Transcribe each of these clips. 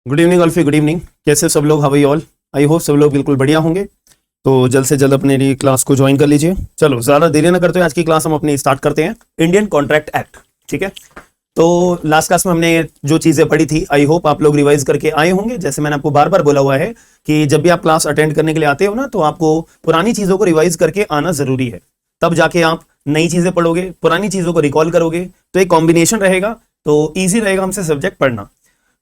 Good evening Alfie, good evening. कैसे सब लोग? How are you all? I hope सब लोग बिल्कुल बढ़िया होंगे। तो जल्द से जल्द अपने क्लास को ज्वाइन कर लीजिए। चलो ज़्यादा देरी ना करते हुए आज की क्लास हम अपनी स्टार्ट करते हैं। इंडियन कॉन्ट्रैक्ट एक्ट, ठीक है। तो लास्ट क्लास में हमने जो चीज़ें पढ़ी थी, आई होप आप लोग रिवाइज करके आए होंगे। जैसे मैंने आपको बार बार बोला हुआ है कि जब भी आप क्लास अटेंड करने के लिए आते हो ना, तो आपको पुरानी चीज़ों को रिवाइज करके आना ज़रूरी है। तब जाके आप नई चीज़ें पढ़ोगे, पुरानी चीज़ों को रिकॉल करोगे, तो एक कॉम्बिनेशन रहेगा, तो ईजी रहेगा हमसे सब्जेक्ट पढ़ना।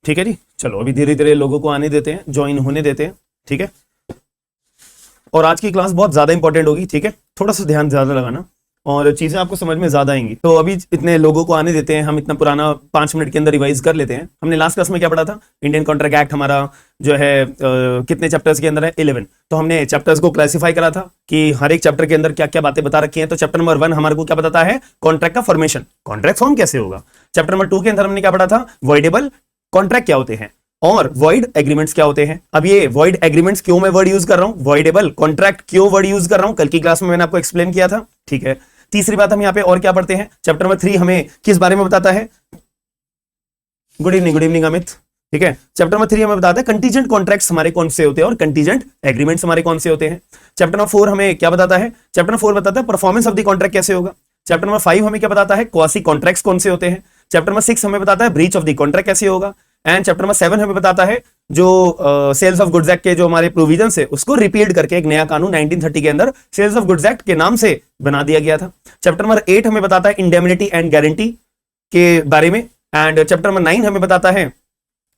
ठीक है जी। चलो अभी धीरे धीरे लोगों को आने देते हैं, ज्वाइन होने देते हैं, ठीक है। और आज की क्लास बहुत ज्यादा इंपॉर्टेंट होगी, ठीक है। थोड़ा सा ध्यान ज्यादा लगाना और चीजें आपको समझ में ज्यादा आएंगी। तो अभी इतने लोगों को आने देते हैं, हम इतना पुराना 5 मिनट के अंदर रिवाइज कर लेते हैं। हमने लास्ट क्लास में क्या पढ़ा था? इंडियन कॉन्ट्रैक्ट एक्ट हमारा जो है कितने चैप्टर्स के अंदर है? 11। तो हमने चैप्टर्स को क्लासिफाई करा था कि हर एक चैप्टर के अंदर क्या क्या बातें बता रखी हैं। तो चैप्टर नंबर 1 हमारे को क्या बताता है? कॉन्ट्रैक्ट का फॉर्मेशन, कॉन्ट्रैक्ट फॉर्म कैसे होगा। चैप्टर नंबर 2 के अंदर हमने क्या पढ़ा था? वॉइडेबल कॉन्ट्रैक्ट क्या होते हैं और वॉइड एग्रीमेंट्स क्या होते हैं। अब ये वॉइड एग्रीमेंट्स क्यों मैं वर्ड यूज कर रहा हूं, वॉइडेबल कॉन्ट्रैक्ट क्यों वर्ड यूज कर रहा हूं, कल की क्लास में मैंने आपको एक्सप्लेन किया था, ठीक है। तीसरी बात हम यहां पे और क्या पढ़ते हैं? चैप्टर नंबर 3 हमें किस बारे में बताता है? गुड इवनिंग अमित, ठीक है। चैप्टर नंबर 3 हमें बताता है कंटीजेंट कॉन्ट्रैक्ट्स हमारे कौन से होते हैं और कंटीजेंट एग्रीमेंट्स हमारे कौन से होते हैं। चैप्टर नंबर 4 हमें क्या बताता है? चैप्टर नंबर 4 बताता है परफॉर्मेंस ऑफ द कॉन्ट्रैक्ट कैसे होगा। चैप्टर नंबर 5 हमें क्या बताता है? क्वासी कॉन्ट्रैक्ट्स कौन से होते हैं। चैप्टर नंबर 6 हमें बताता है ब्रीच ऑफ द कॉन्ट्रैक्ट कैसे होगा। एंड चैप्टर नंबर 7 हमें बताता है जो सेल्स ऑफ गुड्स एक्ट के जो हमारे प्रोविजंस है उसको रिपीट करके एक नया कानून 1930 के अंदर सेल्स ऑफ गुड्स एक्ट के नाम से बना दिया गया था। चैप्टर नंबर 8 हमें बताता है इंडेमनिटी एंड गारंटी के बारे में। एंड चैप्टर नंबर 9 हमें बताता है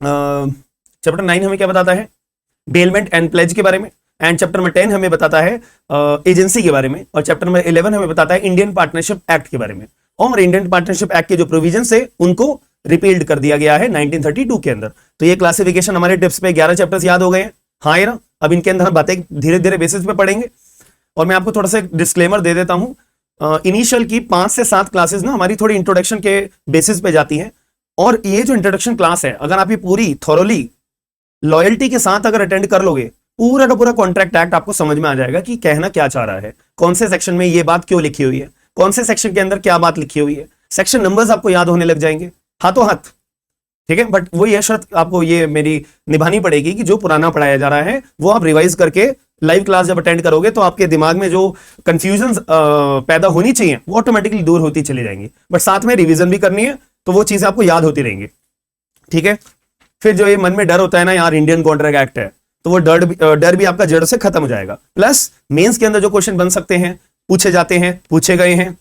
चैप्टर 9 हमें क्या बताता है? बेलमेंट एंड प्लेज के बारे में। एंड चैप्टर नंबर 10 हमें बताता है एजेंसी के बारे में। और चैप्टर नंबर 11 हमें बताता है इंडियन पार्टनरशिप एक्ट के बारे में। और इंडियन पार्टनरशिप एक्ट के जो प्रोविजंस है उनको रिपील्ड कर दिया गया है 1932 के अंदर। तो ये क्लासिफिकेशन हमारे टिप्स पे 11 चैप्टर्स याद हो गए हैं। हाँ यार, अब इनके अंदर हम बातें धीरे धीरे बेसिस पे पढ़ेंगे। और मैं आपको थोड़ा सा डिस्क्लेमर दे देता हूं, इनिशियल की 5 से 7 क्लासेस ना हमारी थोड़ी इंट्रोडक्शन के बेसिस पे जाती हैं। और ये जो इंट्रोडक्शन क्लास है, अगर आप ये पूरी थॉरोली लॉयल्टी के साथ अगर अटेंड कर लोगे, पूरा का पूरा कॉन्ट्रैक्ट एक्ट आपको समझ में आ जाएगा कि कहना क्या चाह रहा है, कौन से सेक्शन में ये बात क्यों लिखी हुई है, कौन से सेक्शन के अंदर क्या बात लिखी हुई है। सेक्शन नंबर्स आपको याद होने लग जाएंगे हाथों हाथ, ठीक है। बट वो ये शर्त आपको ये मेरी निभानी पड़ेगी कि जो पुराना पढ़ाया जा रहा है वो आप रिवाइज करके लाइव क्लास जब अटेंड करोगे तो आपके दिमाग में जो कंफ्यूजन पैदा होनी चाहिए वो ऑटोमेटिकली दूर होती चली जाएंगी। बट साथ में रिवीजन भी करनी है, तो वो चीजें आपको याद होती रहेंगी, ठीक है। फिर जो ये मन में डर होता है ना, यार इंडियन कॉन्ट्रैक्ट एक्ट है, तो वो डर भी आपका जड़ से खत्म हो जाएगा। प्लस मेंस के अंदर जो क्वेश्चन बन सकते हैं, पूछे जाते हैं, पूछे गए हैं,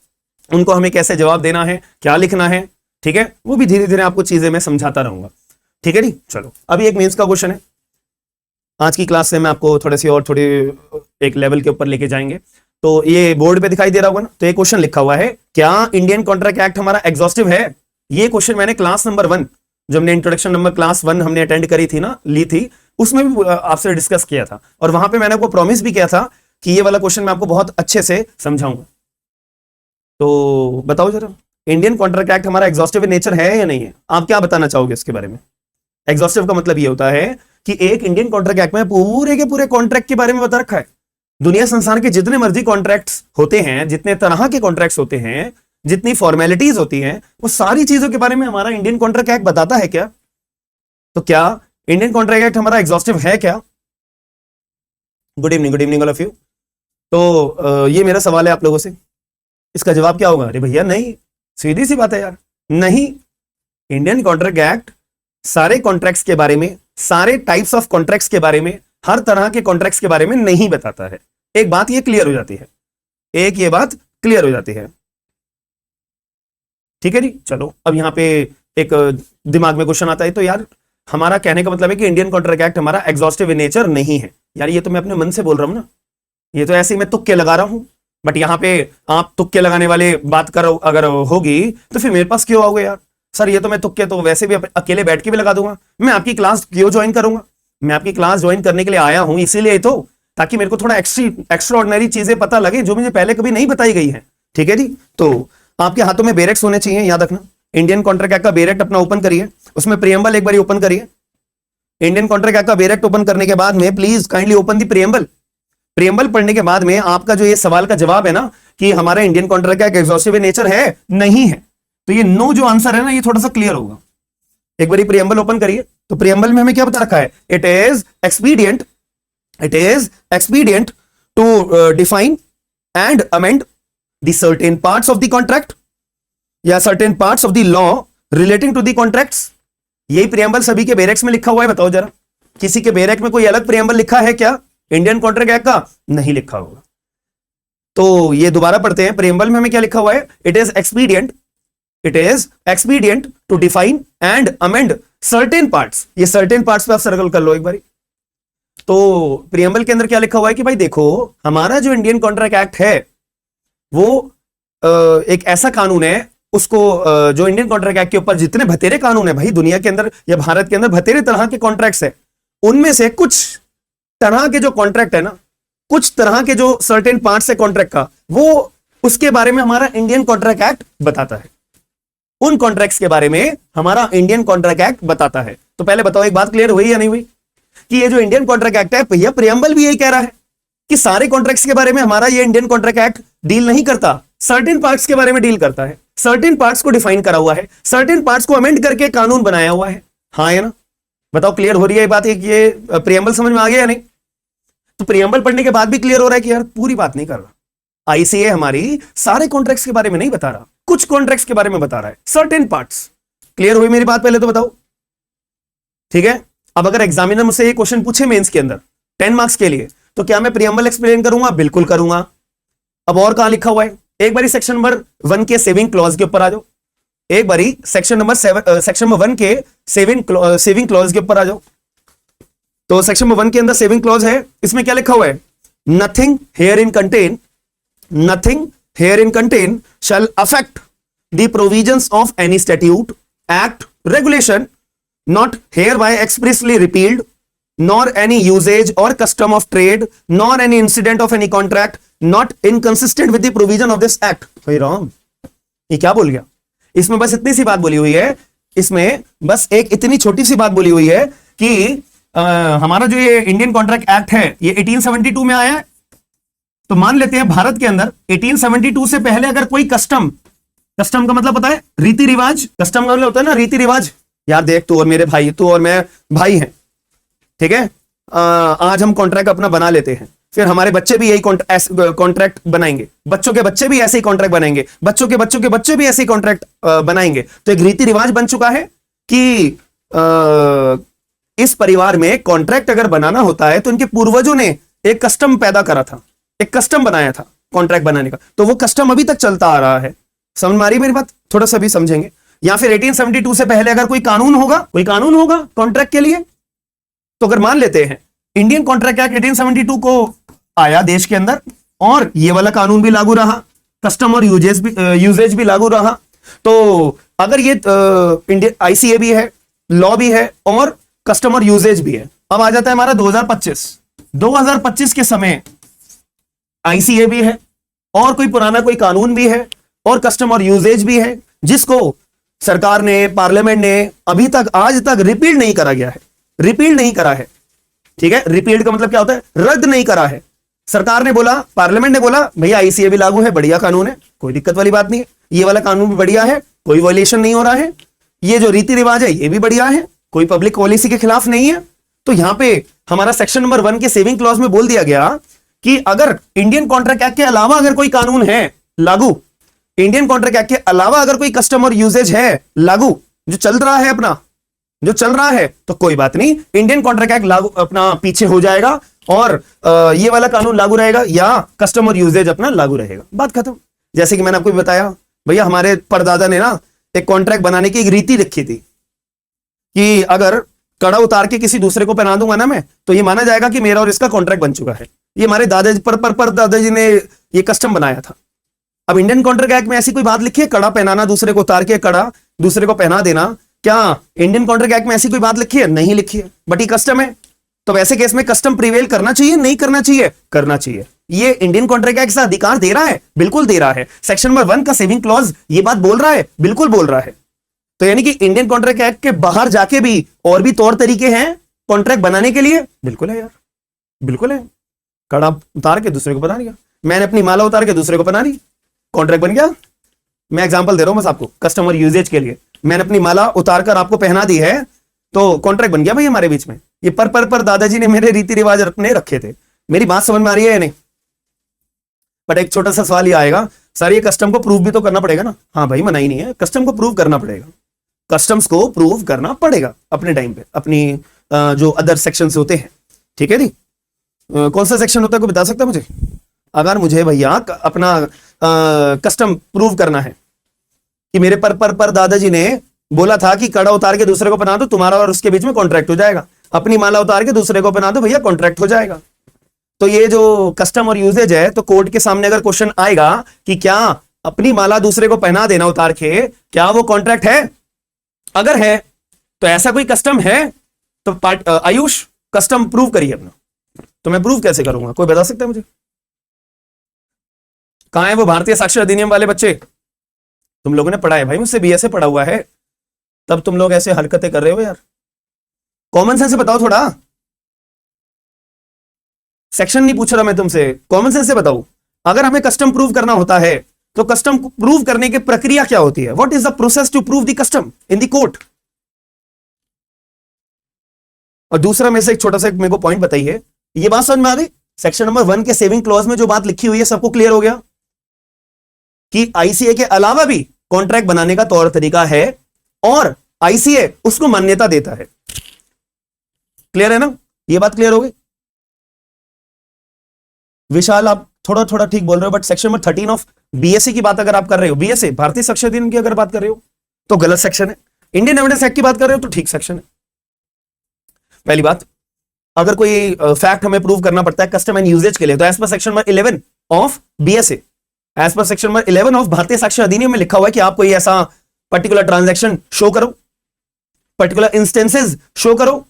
उनको हमें कैसे जवाब देना है, क्या लिखना है, ठीक है, वो भी धीरे धीरे आपको चीजें मैं समझाता रहूंगा, ठीक है जी। चलो अभी एक मेंस का क्वेश्चन है। आज की क्लास से मैं आपको थोड़ी एक लेवल के ऊपर लेके जाएंगे। तो ये बोर्ड पे दिखाई दे रहा होगा ना, तो ये क्वेश्चन लिखा हुआ है, क्या इंडियन कॉन्ट्रैक्ट एक्ट हमारा एग्जॉस्टिव है? ये क्वेश्चन मैंने क्लास नंबर 1, जो हमने इंट्रोडक्शन नंबर क्लास 1 हमने अटेंड करी थी ना, ली थी, उसमें भी आपसे डिस्कस किया था। और वहां पे मैंने आपको प्रॉमिस भी किया था कि ये वाला क्वेश्चन मैं आपको बहुत अच्छे से समझाऊंगा। तो बताओ जरा, इंडियन कॉन्ट्रैक्ट एक्ट हमारा एग्जॉस्टिव नेचर है या नहीं है? आप क्या बताना चाहोगे इसके बारे में? एग्जॉस्टिव का मतलब ये होता है कि एक इंडियन कॉन्ट्रैक्ट एक्ट में पूरे के पूरे कॉन्ट्रैक्ट के बारे में बता रखा है। दुनिया संसार के जितने मर्जी कॉन्ट्रैक्ट्स होते हैं, जितने तरह के कॉन्ट्रैक्ट्स होते हैं, जितनी फॉर्मेलिटीज होती हैं, वो सारी चीजों के बारे में हमारा इंडियन कॉन्ट्रैक्ट एक्ट बताता है क्या? तो क्या इंडियन कॉन्ट्रैक्ट एक्ट हमारा एग्जॉस्टिव है क्या? Good evening all of you. तो ये मेरा सवाल है आप लोगों से, इसका जवाब क्या होगा? अरे भैया नहीं, सीधी सी बात है यार, नहीं। इंडियन कॉन्ट्रैक्ट एक्ट सारे कॉन्ट्रैक्ट्स के बारे में, सारे टाइप्स ऑफ कॉन्ट्रैक्ट्स के बारे में, हर तरह के कॉन्ट्रैक्ट्स के बारे में नहीं बताता है। एक बात ये क्लियर हो जाती है, एक ये बात क्लियर हो जाती है, ठीक है जी। चलो अब यहां पे एक दिमाग में क्वेश्चन आता है, तो यार हमारा कहने का मतलब है कि इंडियन कॉन्ट्रैक्ट एक्ट हमारा एग्जॉस्टिव इन नेचर नहीं है। यार ये तो मैं अपने मन से बोल रहा हूं ना, ये तो ऐसे ही मैं तुक्के लगा रहा हूं। बट यहां पे आप तुक्के लगाने वाले बात करो अगर होगी तो फिर मेरे पास क्यों आओगे यार? सर ये तो मैं तुक्के तो वैसे भी अकेले बैठ के भी लगा दूंगा। मैं आपकी क्लास क्यों ज्वाइन करूंगा? मैं आपकी क्लास ज्वाइन करने के लिए आया हूं इसीलिए तो, ताकि मेरे को थोड़ा एक्स्ट्रा ऑर्डिनरी चीजें पता लगे जो मुझे पहले कभी नहीं बताई गई है, ठीक है जी। तो आपके हाथों में बेरेक्स होने चाहिए, याद रखना। इंडियन कॉन्ट्रैक्ट एक्ट का बेरेक्ट अपना ओपन करिए, उसमें प्रियम्बल एक बार ओपन करिए। इंडियन कॉन्ट्रैक्ट एक्ट का बेरेक्ट ओपन करने के बाद में please kindly open the preamble. Preamble पढ़ने के बाद में आपका जो ये सवाल का जवाब है ना कि हमारा Indian contract act exhaustive in nature है, नहीं है, तो ये नो जो आंसर है ना, ये थोड़ा सा क्लियर होगा। एक बार प्रियम्बल ओपन करिए, तो प्रियम्बल में हमें क्या बता रखा है? It is expedient to define and amend the certain parts of the contract या certain parts of the law relating to the contracts. यही प्रियम्बल सभी के बेरेक्स में लिखा हुआ है, बताओ जरा, किसी के बेरेक में कोई अलग प्रियम्बल लिखा है क्या इंडियन कॉन्ट्रैक्ट एक्ट का? नहीं लिखा होगा। तो ये दोबारा पढ़ते हैं, प्रियम्बल में हमें क्या लिखा हुआ है? It is expedient to define and amend certain parts. ये सर्टेन पार्ट्स पे आप सर्कल कर लो एक बारी। तो प्रियम्बल के अंदर क्या लिखा हुआ है कि भाई देखो, हमारा जो इंडियन कॉन्ट्रैक्ट एक्ट है वो एक ऐसा कानून है, उसको जो इंडियन कॉन्ट्रैक्ट एक्ट के ऊपर जितने भतेरे कानून है भाई दुनिया के अंदर या भारत के अंदर, भतेरे तरह के कॉन्ट्रैक्ट्स है, उनमें से कुछ तरह के जो कॉन्ट्रैक्ट है ना, कुछ तरह के जो सर्टेन पार्ट्स है कॉन्ट्रैक्ट का, वो उसके बारे में हमारा इंडियन कॉन्ट्रैक्ट एक्ट बताता है। उन कॉन्ट्रैक्ट्स के बारे में हमारा इंडियन कॉन्ट्रैक्ट एक्ट बताता है। तो पहले बताओ, एक बात क्लियर हुई या नहीं हुई कि ये जो इंडियन कॉन्ट्रैक्ट एक्ट है, भैया प्रियम्बल भी यही कह रहा है कि सारे कॉन्ट्रैक्ट्स के बारे में हमारा ये इंडियन कॉन्ट्रैक्ट एक्ट डील नहीं करता, सर्टेन पार्ट्स के बारे में डील करता है। सर्टेन पार्ट्स को डिफाइन करा हुआ है, सर्टेन पार्ट्स को अमेंड करके कानून बनाया हुआ है। हाँ है ना? बताओ क्लियर हो रही है ये बात? ये प्रियम्बल समझ में आ गया या नहीं? तो प्रियम्बल पढ़ने के बाद भी क्लियर हो रहा है कि यार पूरी बात नहीं कर रहा, आईसीए हमारी सारे कॉन्ट्रैक्ट्स के बारे में नहीं बता रहा, कुछ कॉन्ट्रैक्ट्स के बारे में बता रहा है, सर्टेन पार्ट्स। क्लियर हुई मेरी बात? पहले तो बताओ, ठीक है। अब अगर एग्जामिनर मुझसे ये क्वेश्चन पूछे मेंस के अंदर 10 मार्क्स के लिए, तो क्या मैं प्रियम्बल एक्सप्लेन करूंगा? बिल्कुल करूंगा। अब और कहां लिखा हुआ है? एक बारी सेक्शन नंबर 1 के सेविंग क्लॉज के ऊपर आ जाओ। एक बारी सेक्शन नंबर 1 के सेविंग क्लॉज के ऊपर आ जाओ। तो सेक्शन नंबर 1 के अंदर सेविंग क्लॉज है, इसमें क्या लिखा हुआ है? Nothing here in contain shall affect the provisions of any statute, act, regulation not hereby expressly repealed, nor any usage or custom of trade, nor any incident of any contract not inconsistent with the provision of this act। भाई राम, ये क्या बोल गया? इसमें बस इतनी सी बात बोली हुई है, इसमें बस एक इतनी छोटी सी बात बोली हुई है कि हमारा जो ये इंडियन कॉन्ट्रैक्ट एक्ट है ये 1872 में आया है। तो मान लेते हैं भारत के अंदर 1872 से पहले अगर कोई कस्टम का मतलब पता है? रीति रिवाज। कस्टम का मतलब होता है ना रीति रिवाज। यार देख, तू और मेरे भाई, तू और मैं भाई हैं, ठीक है। आज हम कॉन्ट्रैक्ट अपना बना लेते हैं, फिर हमारे बच्चे भी यही कॉन्ट्रैक्ट बनाएंगे, बच्चों के बच्चे भी ऐसे ही कॉन्ट्रैक्ट बनाएंगे, बच्चों के बच्चों के बच्चे भी ऐसे ही कॉन्ट्रैक्ट बनाएंगे। तो एक रीति रिवाज बन चुका है कि इस परिवार में कॉन्ट्रैक्ट अगर बनाना होता है तो इनके पूर्वजों ने एक कस्टम पैदा करा था, एक कस्टम बनाया था कॉन्ट्रैक्ट बनाने का, तो वो कस्टम अभी तक चलता आ रहा है। समझ में आ रही मेरी बात? थोड़ा सा भी समझेंगे। या फिर 1872 से पहले अगर कोई कानून होगा कॉन्ट्रैक्ट के लिए, तो अगर मान लेते हैं इंडियन कॉन्ट्रैक्ट एक्ट 1872 को आया देश के अंदर, और ये वाला कानून भी लागू रहा, कस्टम और यूजेज भी लागू रहा, तो अगर ये इंडियन आईसीए भी है, लॉ भी है और कस्टम और यूजेज भी है। अब आ जाता है हमारा 2025 के समय आईसीए भी है और कोई पुराना कोई कानून भी है और कस्टम और यूजेज भी है, जिसको सरकार ने, पार्लियामेंट ने अभी तक आज तक रिपील नहीं करा गया है, रिपील नहीं करा है, ठीक है। रिपील का मतलब क्या होता है? रद्द नहीं करा है। सरकार ने बोला, पार्लियामेंट ने बोला भैया आईसीए भी लागू है, बढ़िया कानून है, कोई दिक्कत वाली बात नहीं है, ये वाला कानून भी बढ़िया है, कोई वायलेशन नहीं हो रहा है, ये जो रीति रिवाज है ये भी बढ़िया है, कोई पब्लिक पॉलिसी के खिलाफ नहीं है। तो यहां पे हमारा सेक्शन नंबर 1 के सेविंग क्लॉज में बोल दिया गया कि अगर इंडियन कॉन्ट्रैक्ट एक्ट के अलावा अगर कोई कानून है लागू, इंडियन कॉन्ट्रैक्ट एक्ट के अलावा अगर कोई कस्टम और यूजेज है लागू, जो चल रहा है अपना, जो चल रहा है, तो कोई बात नहीं, इंडियन कॉन्ट्रैक्ट एक्ट लागू अपना पीछे हो जाएगा और ये वाला कानून लागू रहेगा या कस्टम और यूजेज अपना लागू रहेगा, बात खत्म। जैसे कि मैंने आपको बताया भैया, हमारे परदादा ने ना एक कॉन्ट्रैक्ट बनाने की एक रीति रखी थी कि अगर कड़ा उतार के किसी दूसरे को पहना दूंगा ना मैं, तो ये माना जाएगा कि मेरा और इसका कॉन्ट्रैक्ट बन चुका है। ये हमारे दादाजी पर दादाजी ने ये कस्टम बनाया था। अब इंडियन कॉन्ट्रैक्ट एक्ट में ऐसी कोई बात लिखी है? कड़ा पहनाना, दूसरे को उतार के कड़ा दूसरे को पहना देना, क्या इंडियन कॉन्ट्रैक्ट एक्ट में ऐसी कोई बात लिखी है? नहीं लिखी है, बट ये कस्टम है। तो वैसे केस में कस्टम प्रिवेल करना चाहिए, नहीं करना चाहिए? करना चाहिए। ये इंडियन कॉन्ट्रैक्ट एक्ट से अधिकार दे रहा है, बिल्कुल दे रहा है। सेक्शन नंबर 1 का सेविंग क्लॉज ये बात बोल रहा है, बिल्कुल बोल रहा है। तो यानी कि इंडियन कॉन्ट्रैक्ट एक्ट के बाहर जाके भी और भी तौर तरीके हैं कॉन्ट्रैक्ट बनाने के लिए? बिल्कुल है यार, बिल्कुल है। कड़ा उतार के दूसरे को पहना दिया, मैंने अपनी माला उतार के दूसरे को पहना दी, कॉन्ट्रैक्ट बन गया। मैं एग्जांपल दे रहा हूं बस आपको कस्टमर यूजेज के लिए। मैंने अपनी माला उतार कर आपको पहना दी है, तो कॉन्ट्रैक्ट बन गया भाई हमारे बीच में। ये पर दादाजी ने मेरे रीति रिवाज अपने रखे थे। मेरी बात समझ में आ रही है या नहीं? बट एक छोटा सा सवाल ये आएगा, सर ये कस्टम को प्रूव भी तो करना पड़ेगा ना। हाँ भाई, मना ही नहीं है, कस्टम को प्रूव करना पड़ेगा, कस्टम्स को प्रूव करना पड़ेगा अपने टाइम पे, अपनी जो अदर सेक्शंस होते हैं। ठीक है जी। कौन सा सेक्शन होता है कोई बता सकता है मुझे? अगर मुझे भैया अपना कस्टम प्रूव करना है कि मेरे पर दादाजी ने बोला था कि कड़ा उतार के दूसरे को पहना दो, तुम्हारा और उसके बीच में कॉन्ट्रैक्ट हो जाएगा, अपनी माला उतार के दूसरे को पहना दो भैया, कॉन्ट्रैक्ट हो जाएगा। तो ये जो कस्टम और यूजेज है, तो कोर्ट के सामने अगर क्वेश्चन आएगा कि क्या अपनी माला दूसरे को पहना देना उतार के, क्या वो कॉन्ट्रैक्ट है? अगर है तो ऐसा कोई कस्टम है तो आयुष कस्टम प्रूव करिए अपना। तो मैं प्रूव कैसे करूंगा, कोई बता सकता है मुझे? कहां है वो भारतीय साक्षर अधिनियम वाले बच्चे? तुम लोगों ने पढ़ा है भाई, मुझसे बीएसए पढ़ा हुआ है, तब तुम लोग ऐसे हरकतें कर रहे हो यार। कॉमन सेंस से बताओ थोड़ा। सेक्शन नहीं पूछ रहा मैं तुमसे, कॉमन सेंस से बताओ। अगर हमें कस्टम प्रूव करना होता है तो कस्टम प्रूव करने की प्रक्रिया क्या होती है? What is the process to prove the custom in the court? और दूसरा में से एक छोटा सा मेरे को पॉइंट बताइए, ये बात समझ में आ गई? सेक्शन नंबर 1 के सेविंग क्लॉज में जो बात लिखी हुई है सबको क्लियर हो गया कि आईसीए के अलावा भी कॉन्ट्रैक्ट बनाने का तौर तरीका है और आईसीए उसको मान्यता देता है। क्लियर है ना? ये बात क्लियर हो गई? विशाल आप थोड़ा थोड़ा ठीक बोल रहे हो, but section number 13 of BSA की बात अगर आप कर रहे हो, बीएसए भारतीय साक्षर अधिनियम की अगर बात कर रहे हो तो गलत सेक्शन है। इंडियन एविडेंस एक्ट की बात कर रहे हो तो ठीक सेक्शन है। पहली बात, अगर कोई फैक्ट हमें प्रूव करना पड़ता है कस्टम एंड यूजेज के लिए, तो as per section number 11 of BSA, as per section number 11 of Bharatiya Sakshya अधिनियम में लिखा हुआ है कि आप कोई ऐसा पर्टिकुलर ट्रांजैक्शन शो करो, पर्टिकुलर इंस्टेंसेस शो करो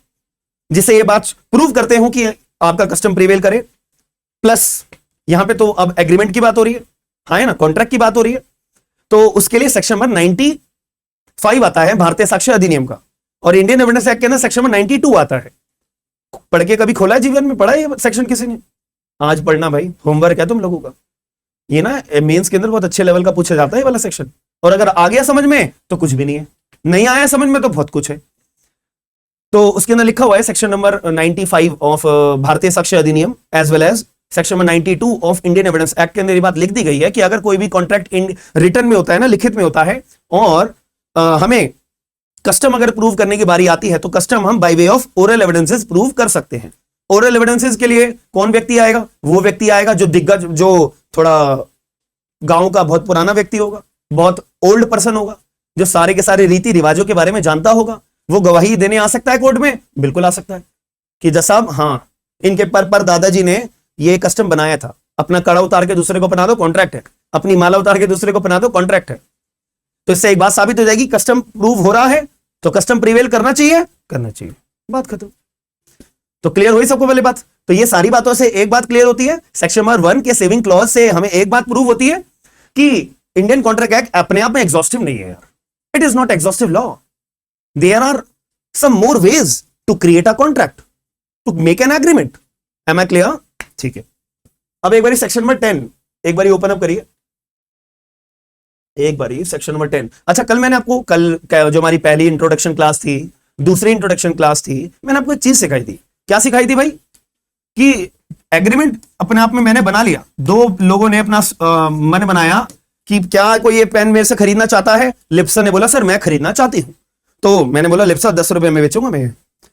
जिससे ये बात प्रूव करते हो कि आपका कस्टम प्रिवेल करे। प्लस यहां पे तो अब एग्रीमेंट की बात हो रही है, हाँ है ना, कॉन्ट्रैक्ट की बात हो रही है, तो उसके लिए सेक्शन नंबर 95 आता है भारतीय साक्षर अधिनियम का, और इंडियन एविडेंस एक्ट के अंदर सेक्शन नंबर 92 आता है। पढ़ के कभी खोला है जीवन में? पढ़ा है ये सेक्शन किसी ने? आज पढ़ना भाई, होमवर्क है तुम लोगों का। ये ना मेंस के अंदर बहुत अच्छे लेवल का पूछा जाता है ये वाला सेक्शन, और अगर आ गया समझ में तो कुछ भी नहीं है, नहीं आया समझ में तो बहुत कुछ है। तो उसके अंदर लिखा हुआ है section number 95 of Bharatiya Sakshya Adhiniyam as well as section number 92 of Indian evidence act के अंदर ये बात लिख दी गई है कि अगर कोई भी कॉन्ट्रैक्ट रिटर्न में होता है ना, लिखित में होता है, और हमें कस्टम अगर प्रूव करने की बारी आती है तो कस्टम हम by way of oral evidences prove कर सकते हैं। ओरल एविडेंसेस के लिए कौन व्यक्ति आएगा? वो व्यक्ति आएगा जो दिग्गज, जो थोड़ा गांव का बहुत पुराना व्यक्ति होगा, बहुत ओल्ड पर्सन होगा, जो सारे के सारे रीति रिवाजों के बारे में जानता होगा। वो गवाही देने आ सकता है कोर्ट में, बिल्कुल आ सकता है कि जज साहब हाँ, इनके पर दादाजी ने ये कस्टम बनाया था, अपना कड़ा उतार के दूसरे को पहना दो, कॉन्ट्रैक्ट है, अपनी माला उतार के दूसरे को पहना दो, कॉन्ट्रैक्ट है। तो इससे एक बात साबित हो जाएगी, कस्टम प्रूव हो रहा है तो कस्टम प्रिवेल करना चाहिए, करना चाहिए, बात खत्म। तो क्लियर हुई सबको पहले बात? तो ये सारी बातों से एक बात क्लियर होती है, सेक्शन नंबर 1 के सेविंग क्लॉज से हमें एक बात प्रूव होती है कि इंडियन कॉन्ट्रैक्ट एक्ट अपने आप में एग्जॉस्टिव नहीं है यार, it is not exhaustive law. There are some more ways to create a contract, to make an agreement. Am I clear? ठीक है। अब एक बारी सेक्शन नंबर 10 एक बारी ओपन अप करिए, एक बारी सेक्शन नंबर 10। अच्छा, कल मैंने आपको, कल जो हमारी पहली इंट्रोडक्शन क्लास थी, दूसरी इंट्रोडक्शन क्लास थी, मैंने आपको एक चीज सिखाई थी। क्या सिखाई थी भाई? कि एग्रीमेंट अपने आप में मैंने बना लिया, दो लोगों ने अपना मन बनाया कि क्या कोई ये पेन मेरे से खरीदना चाहता है। लिप्सा ने बोला सर मैं खरीदना चाहती हूं, तो मैंने बोला लिप्सा 10 रुपए में बेचूंगा मैं।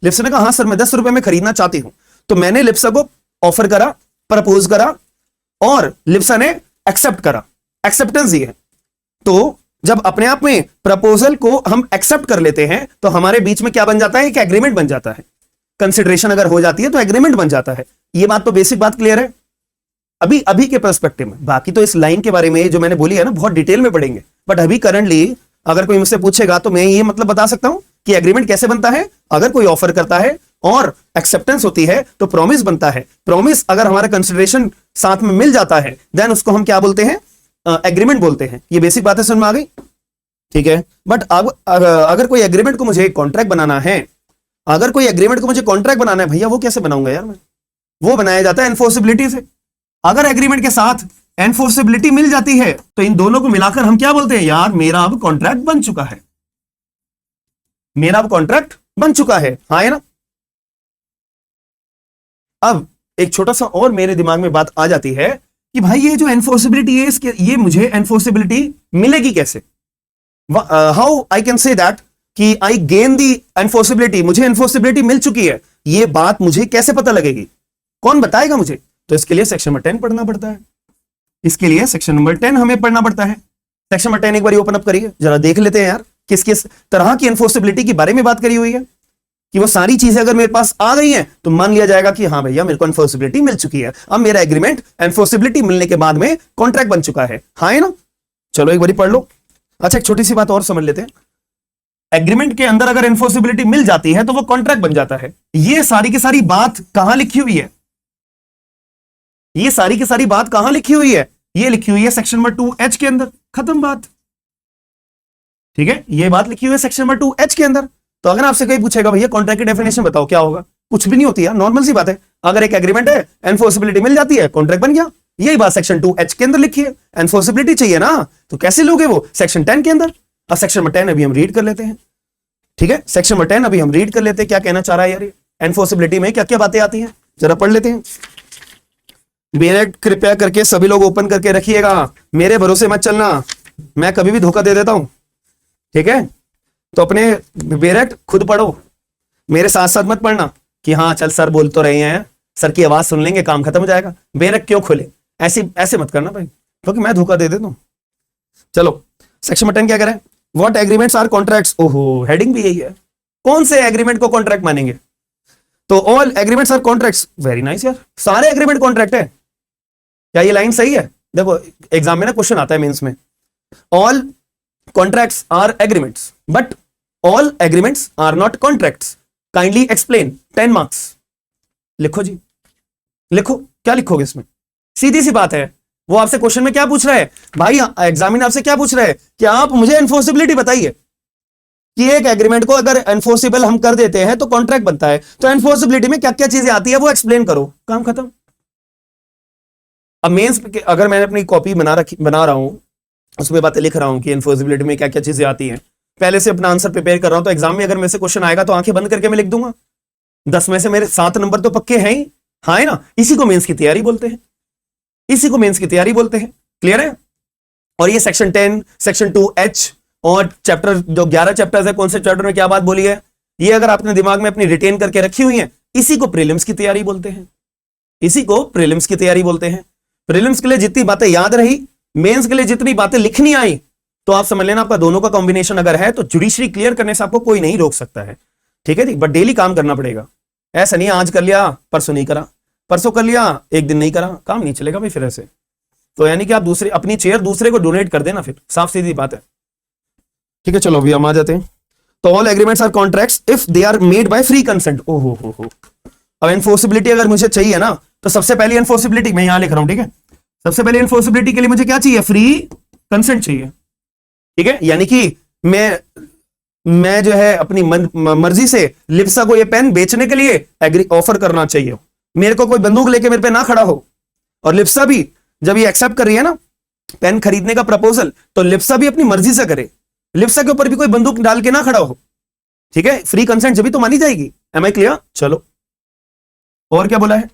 लिप्सा ने कहा हाँ सर मैं 10 रुपए में खरीदना चाहती हूं। तो मैंने लिप्सा को ऑफर करा, प्रपोज करा, और लिप्सा ने एक्सेप्ट करा। एक्सेप्टेंस ही है। तो जब अपने आप में प्रपोजल को हम एक्सेप्ट कर लेते हैं तो हमारे बीच में क्या बन जाता है? एक एग्रीमेंट बन जाता है। कंसिडरेशन अगर हो जाती है तो एग्रीमेंट बन जाता है। ये बात तो बेसिक बात क्लियर है अभी के पर्सपेक्टिव में। बाकी तो इस लाइन के बारे में जो मैंने बोली है ना, बहुत डिटेल में पढ़ेंगे, बट अभी करंटली अगर कोई मुझसे पूछेगा तो मैं ये मतलब बता सकता हूं कि एग्रीमेंट कैसे बनता है। अगर कोई ऑफर करता है और एक्सेप्टेंस होती है तो प्रॉमिस बनता है। प्रॉमिस अगर हमारा कंसिडरेशन साथ में मिल जाता है देन उसको हम क्या बोलते हैं? एग्रीमेंट बोलते हैं। ये बेसिक बातें समझ में आ गई? ठीक है। बट अगर कोई एग्रीमेंट को मुझे कॉन्ट्रैक्ट बनाना है, अगर कोई एग्रीमेंट को मुझे कॉन्ट्रैक्ट बनाना है भैया, वो कैसे बनाऊंगा यार मैं? वो बनाया जाता है एनफोर्सिबिलिटी से। अगर एग्रीमेंट के साथ एनफोर्सिबिलिटी मिल जाती है तो इन दोनों को मिलाकर हम क्या बोलते हैं? यार मेरा अब कॉन्ट्रैक्ट बन चुका है, मेरा अब कॉन्ट्रैक्ट बन चुका है, हाँ है ना। अब एक छोटा सा और मेरे दिमाग में बात आ जाती है कि भाई ये जो एनफोर्सिबिलिटी है, इसके ये मुझे एनफोर्सिबिलिटी मिलेगी कैसे? How I can say that कि आई गेन दी एनफोर्सिबिलिटी, मुझे एनफोर्सिबिलिटी मिल चुकी है, ये बात मुझे कैसे पता लगेगी? कौन बताएगा मुझे? तो इसके लिए सेक्शन नंबर 10 पढ़ना पड़ता है। इसके लिए सेक्शन नंबर 10 हमें पढ़ना पड़ता है। सेक्शन नंबर 10 एक बार ओपन अप करिए, जरा देख लेते हैं यार किस किस तरह की एनफोर्सिबिलिटी के बारे में बात करी हुई है, कि वो सारी चीजें अगर मेरे पास आ गई हैं तो मान लिया जाएगा कि हाँ भैया मेरे को एनफोर्सिबिलिटी मिल चुकी है, अब मेरा एग्रीमेंट एनफोर्सिबिलिटी मिलने के बाद में कॉन्ट्रैक्ट बन चुका है, हाँ है ना। चलो एक बार पढ़ लो। अच्छा एक छोटी सी बात और समझ लेते हैं, एग्रीमेंट के अंदर अगर एनफोर्सिबिलिटी मिल जाती है तो वो कॉन्ट्रैक्ट बन जाता है। ये सारी की सारी बात कहां लिखी हुई है? ये सारी की सारी बात कहां लिखी हुई है? ये लिखी हुई है सेक्शन नंबर 2H के अंदर, खत्म बात, ठीक है। ये बात लिखी हुई है सेक्शन नंबर 2H के अंदर। तो अगर आपसे कोई पूछेगा भैया कॉन्ट्रैक्ट की डेफिनेशन बताओ, क्या होगा? कुछ भी नहीं होती है, नॉर्मल सी बात है। अगर एक एग्रीमेंट है, एनफोर्सिबिलिटी मिल जाती है, कॉन्ट्रैक्ट बन गया। यही बात सेक्शन 2H के अंदर लिखी है। एनफोर्सिबिलिटी चाहिए ना, तो कैसे लोगे वो? सेक्शन 10 के अंदर। अब सेक्शन नंबर 10 अभी हम रीड कर लेते हैं, ठीक है। सेक्शन नंबर 10 अभी हम रीड कर लेते हैं, क्या कहना चाह रहा है यार, एनफोर्सिबिलिटी में क्या क्या बातें आती हैं, जरा पढ़ लेते हैं। मेरे कृपया करके सभी लोग ओपन करके रखिएगा, मेरे भरोसे मत चलना, मैं कभी भी धोखा दे देता हूं, ठीक है। तो अपने बेरेक्ट खुद पढ़ो, मेरे साथ साथ मत पढ़ना कि हाँ चल सर बोल तो रहे हैं, सर की आवाज सुन लेंगे काम खत्म हो जाएगा, बेरेक्ट क्यों खोले, ऐसे मत करना भाई, क्योंकि मैं धोखा दे देता हूं। चलो सेक्शन नंबर 10 क्या करें? What agreements are contracts. ओहो, हेडिंग भी यही है, कौन से एग्रीमेंट को कॉन्ट्रैक्ट मानेंगे? तो all agreements are contracts. Very nice यार, सारे एग्रीमेंट कॉन्ट्रैक्ट है। क्या ये लाइन सही है? देखो एग्जाम में ना क्वेश्चन आता है मेंस में, all contracts are agreements but all agreements are not contracts, kindly explain, 10 marks. लिखो जी, लिखो, क्या लिखोगे इसमें? सीधी सी बात है, वो आपसे क्वेश्चन में क्या पूछ रहा है भाई, एग्जामिनर आपसे क्या पूछ रहा है कि आप मुझे एनफोर्सिबिलिटी बताइए कि एक एग्रीमेंट को अगर एनफोर्सिबल हम कर देते हैं तो कॉन्ट्रैक्ट बनता है, तो एनफोर्सिबिलिटी में क्या क्या चीजें आती है वो एक्सप्लेन करो, काम खत्म। अब मेंस अगर मैंने अपनी कॉपी बना रहा हूं, उसमें बातें लिख रहा हूं कि एनफोर्सिबिलिटी में क्या क्या चीजें आती हैं, पहले से अपना आंसर प्रिपेयर कर रहा हूं, तो एग्जाम में अगर मेरे से क्वेश्चन आएगा तो आंखें बंद करके मैं लिख दूंगा, 10 में से मेरे 7 नंबर तो पक्के हैं ही, हाँ है ना। इसी को मेंस की तैयारी बोलते हैं, इसी को मेंस की तैयारी बोलते हैं, क्लियर है। और ये सेक्शन 10, सेक्शन 2H और चैप्टर जो 11 चैप्टर्स है, कौन से चैप्टर में क्या बात बोली है, ये अगर आपने दिमाग में अपनी रिटेन करके रखी हुई है, इसी को प्रीलिम्स की तैयारी बोलते हैं, इसी को प्रीलिम्स की तैयारी बोलते हैं। प्रीलिम्स के लिए जितनी बातें याद रही, मेंस के लिए जितनी बातें लिखनी आई, तो आप समझ लेना आपका दोनों का कॉम्बिनेशन अगर है तो जुडिशरी क्लियर करने से आपको कोई नहीं रोक सकता है, ठीक है जी। बट डेली काम करना पड़ेगा, ऐसा नहीं आज कर लिया परसों नहीं करा, परसों कर लिया एक दिन नहीं करा, काम नहीं चलेगा भाई फिर ऐसे। तो यानी कि आप दूसरे अपनी चेयर दूसरे को डोनेट कर देना, फिर साफ सीधी बात है, ठीक है। चलो अभी हम आ जाते हैं। तो all agreements are contracts if they are made by free consent. ओहो हो, अब एनफोर्सिबिलिटी अगर मुझे चाहिए ना, तो सबसे पहले एनफोर्सिबिलिटी मैं यहां लिख रहा हूं, ठीक है। सबसे पहले एनफोर्सिबिलिटी के लिए मुझे क्या चाहिए? फ्री कंसेंट चाहिए, ठीक है। यानी कि मैं जो है अपनी मर्जी से लिप्सा को ये पेन बेचने के लिए ऑफर करना चाहिए, मेरे को कोई बंदूक लेके मेरे पे ना खड़ा हो। और लिप्सा भी जब ये एक्सेप्ट कर रही है ना पेन खरीदने का प्रपोजल, तो लिप्सा भी अपनी मर्जी से करे, लिप्सा के ऊपर भी कोई बंदूक डाल के ना खड़ा हो, ठीक है। फ्री कंसेंट जब भी तो मानी जाएगी, एम आई क्लियर? चलो और क्या बोला है?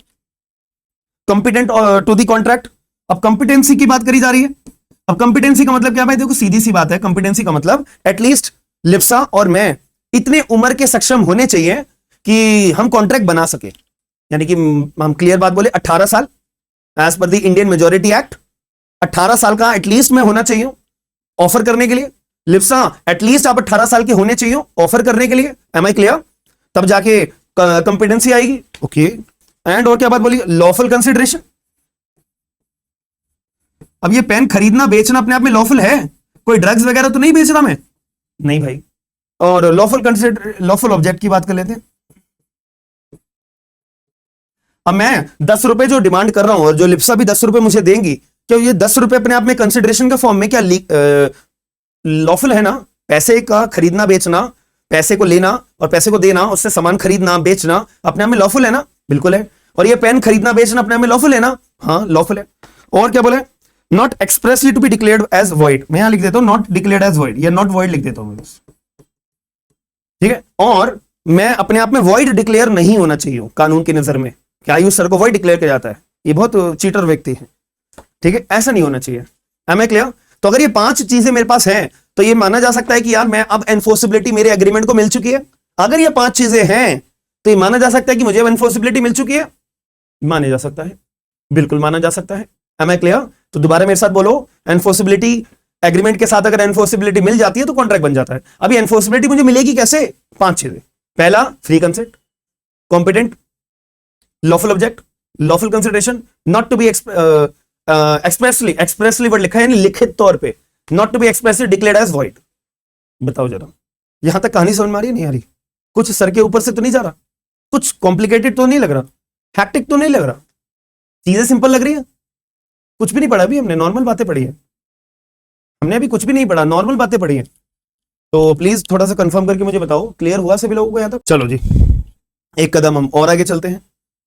Competent to the contract. अब कंपिटेंसी की बात करी जा रही है। अब कंपिटेंसी का मतलब क्या भाई? देखो सीधी सी बात है, कंपिटेंसी का मतलब एटलीस्ट लिप्सा और मैं इतने उम्र के सक्षम होने चाहिए कि हम कॉन्ट्रैक्ट बना सके, यानी कि हम क्लियर बात बोले 18 साल as per the Indian majority act, 18 साल का एटलीस्ट मैं होना चाहिए ऑफर करने के लिए। लिप्सा एटलीस्ट आप 18 साल के होने चाहिए ऑफर करने के लिए, एम आई क्लियर? तब जाके कंपिटेंसी आएगी, ओके। एंड और क्या बात बोली? Lawful consideration. अब ये पेन खरीदना बेचना अपने आप में लॉफुल है, कोई ड्रग्स वगैरह तो नहीं बेच रहा मैं, नहीं भाई। और लॉफुल ऑब्जेक्ट की बात कर लेते हैं। अब मैं 10 रुपए जो डिमांड कर रहा हूं और जो लिप्सा भी 10 रुपए मुझे देंगी, क्या ये 10 रुपए अपने आप में कंसिडरेशन के फॉर्म में क्या लॉफुल है ना? पैसे का खरीदना बेचना, पैसे को लेना और पैसे को देना, उससे सामान खरीदना बेचना अपने आप में लॉफुल है ना? बिल्कुल है। और ये पेन खरीदना बेचना अपने आप में लॉफुल है ना? हाँ लॉफुल है। और क्या बोले? Not expressly to be declared as void. मैं यहां लिख देता हूं नॉट डिक्लेयर्ड एज वॉइड, या नॉट वॉइड लिख देता हूं, ठीक है। और मैं अपने आप में वॉइड डिक्लेयर नहीं होना चाहिए कानून की नजर में, क्या आयुष सर को वॉइड डिक्लेयर किया जाता है, ये बहुत चीटर व्यक्ति है, ठीक है, ऐसा नहीं होना चाहिए। Am I clear? तो अगर ये 5 चीजें मेरे पास हैं तो ये माना जा सकता है कि यार मैं अब एनफोर्सिबिलिटी मेरे एग्रीमेंट को मिल चुकी है। अगर ये 5 चीजें हैं तो ये माना जा सकता है कि मुझे एनफोर्सिबिलिटी मिल चुकी है, माने जा सकता है, बिल्कुल माना जा सकता है। Am I clear? तो दोबारा मेरे साथ बोलो, एनफोर्सिबिलिटी एग्रीमेंट के साथ अगर एनफोर्सिबिलिटी मिल जाती है तो कॉन्ट्रैक्ट बन जाता है। अभी एनफोर्सिबिलिटी मुझे मिलेगी कैसे? 5 चीजें। पहला, free consent, competent, lawful object, lawful consideration, not to be expressly word लिखा है, यानी लिखित तौर पे, not to be expressly declared as void. बताओ जरा, यहां तक कहानी समझ में आ रही है नहीं आ रही? कुछ सर के ऊपर से तो नहीं जा रहा? कुछ कॉम्प्लिकेटेड तो नहीं लग रहा? हैक्टिक तो नहीं लग रहा? चीजें सिंपल लग रही है? कुछ भी नहीं पढ़ा अभी हमने, नॉर्मल बातें पढ़ी है हमने, अभी कुछ भी नहीं पढ़ा, नॉर्मल बातें पढ़ी है। तो प्लीज थोड़ा सा कंफर्म करके मुझे बताओ, क्लियर हुआ सभी लोगों को यहां तक? चलो जी, एक कदम हम और आगे चलते हैं,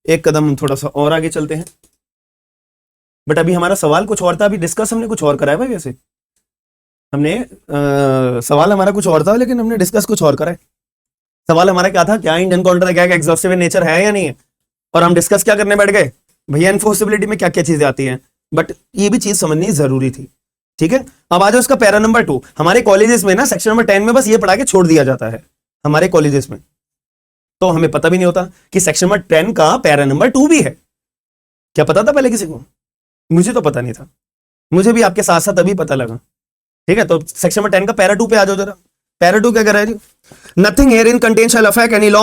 एक कदम हम थोड़ा सा और आगे चलते हैं। बट अभी हमारा सवाल कुछ और था, अभी डिस्कस हमने कुछ और करा है भाई। वैसे हमने सवाल हमारा कुछ और था, लेकिन हमने डिस्कस कुछ और करा है। सवाल हमारा क्या था, क्या इंडियन कॉन्ट्रैक्ट क्या एग्जॉस्टिव इन नेचर है या नहीं है, और हम डिस्कस क्या करने बैठ गए भैया, एनफोर्सिबिलिटी में क्या क्या चीजें आती हैं। बट ये भी चीज समझनी जरूरी थी, ठीक है। अब आ जाओ उसका पैरा नंबर 2। हमारे कॉलेजेस में ना सेक्शन नंबर 10 में बस ये पढ़ा के छोड़ दिया जाता है हमारे कॉलेजेस में, तो हमें पता भी नहीं होता कि सेक्शन नंबर 10 का पैरा नंबर 2 भी है। क्या पता था पहले किसी को? मुझे तो पता नहीं था, मुझे भी आपके साथ साथ अभी पता लगा, ठीक है। तो सेक्शन नंबर 10 का पैरा 2 पे आ जाओ जरा। पैरा 2 क्या कर रहा है जी? Nothing herein contains shall affect any law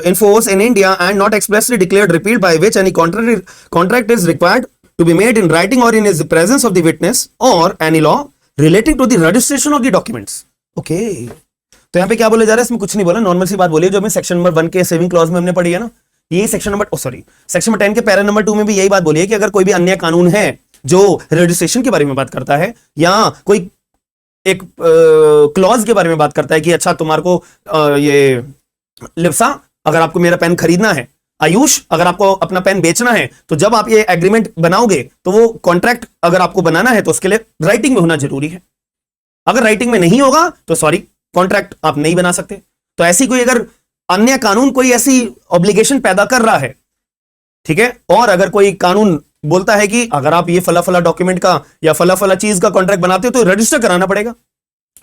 in force in India and not expressly declared repeat by which any contract is required to be made in writing or in his presence of the witness or any law relating to the registration of the documents. Okay. तो यहाँ पे क्या बोले जा रहा है? इसमें कुछ नहीं बोला, नॉर्मल सी बात बोली जो हमें सेक्शन नंबर 1 के सेविंग क्लॉज में हमने पढ़ी है ना, ये सेक्शन नंबर सेक्शन नंबर 10 के पैरा नंबर 2 में भी यही बात बोली है कि अगर कोई भी अन्य कानून है जो रजिस्ट्रेशन के बारे में बात करता है, या कोई एक क्लॉज के बारे में बात करता है कि अच्छा तुम्हारे को ये लिप्सा, अगर आपको मेरा पेन खरीदना है, आयुष अगर आपको अपना पेन बेचना है, तो जब आप ये एग्रीमेंट बनाओगे तो वो कॉन्ट्रैक्ट अगर आपको बनाना है तो उसके लिए राइटिंग में होना जरूरी है। अगर राइटिंग में नहीं होगा तो सॉरी, कॉन्ट्रैक्ट आप नहीं बना सकते। तो ऐसी कोई अगर अन्य कानून कोई ऐसी ऑब्लिगेशन पैदा कर रहा है, ठीक है, और अगर कोई कानून बोलता है कि अगर आप ये फला फला डॉक्यूमेंट का या फला फला चीज का कॉन्ट्रैक्ट बनाते हो तो रजिस्टर कराना पड़ेगा,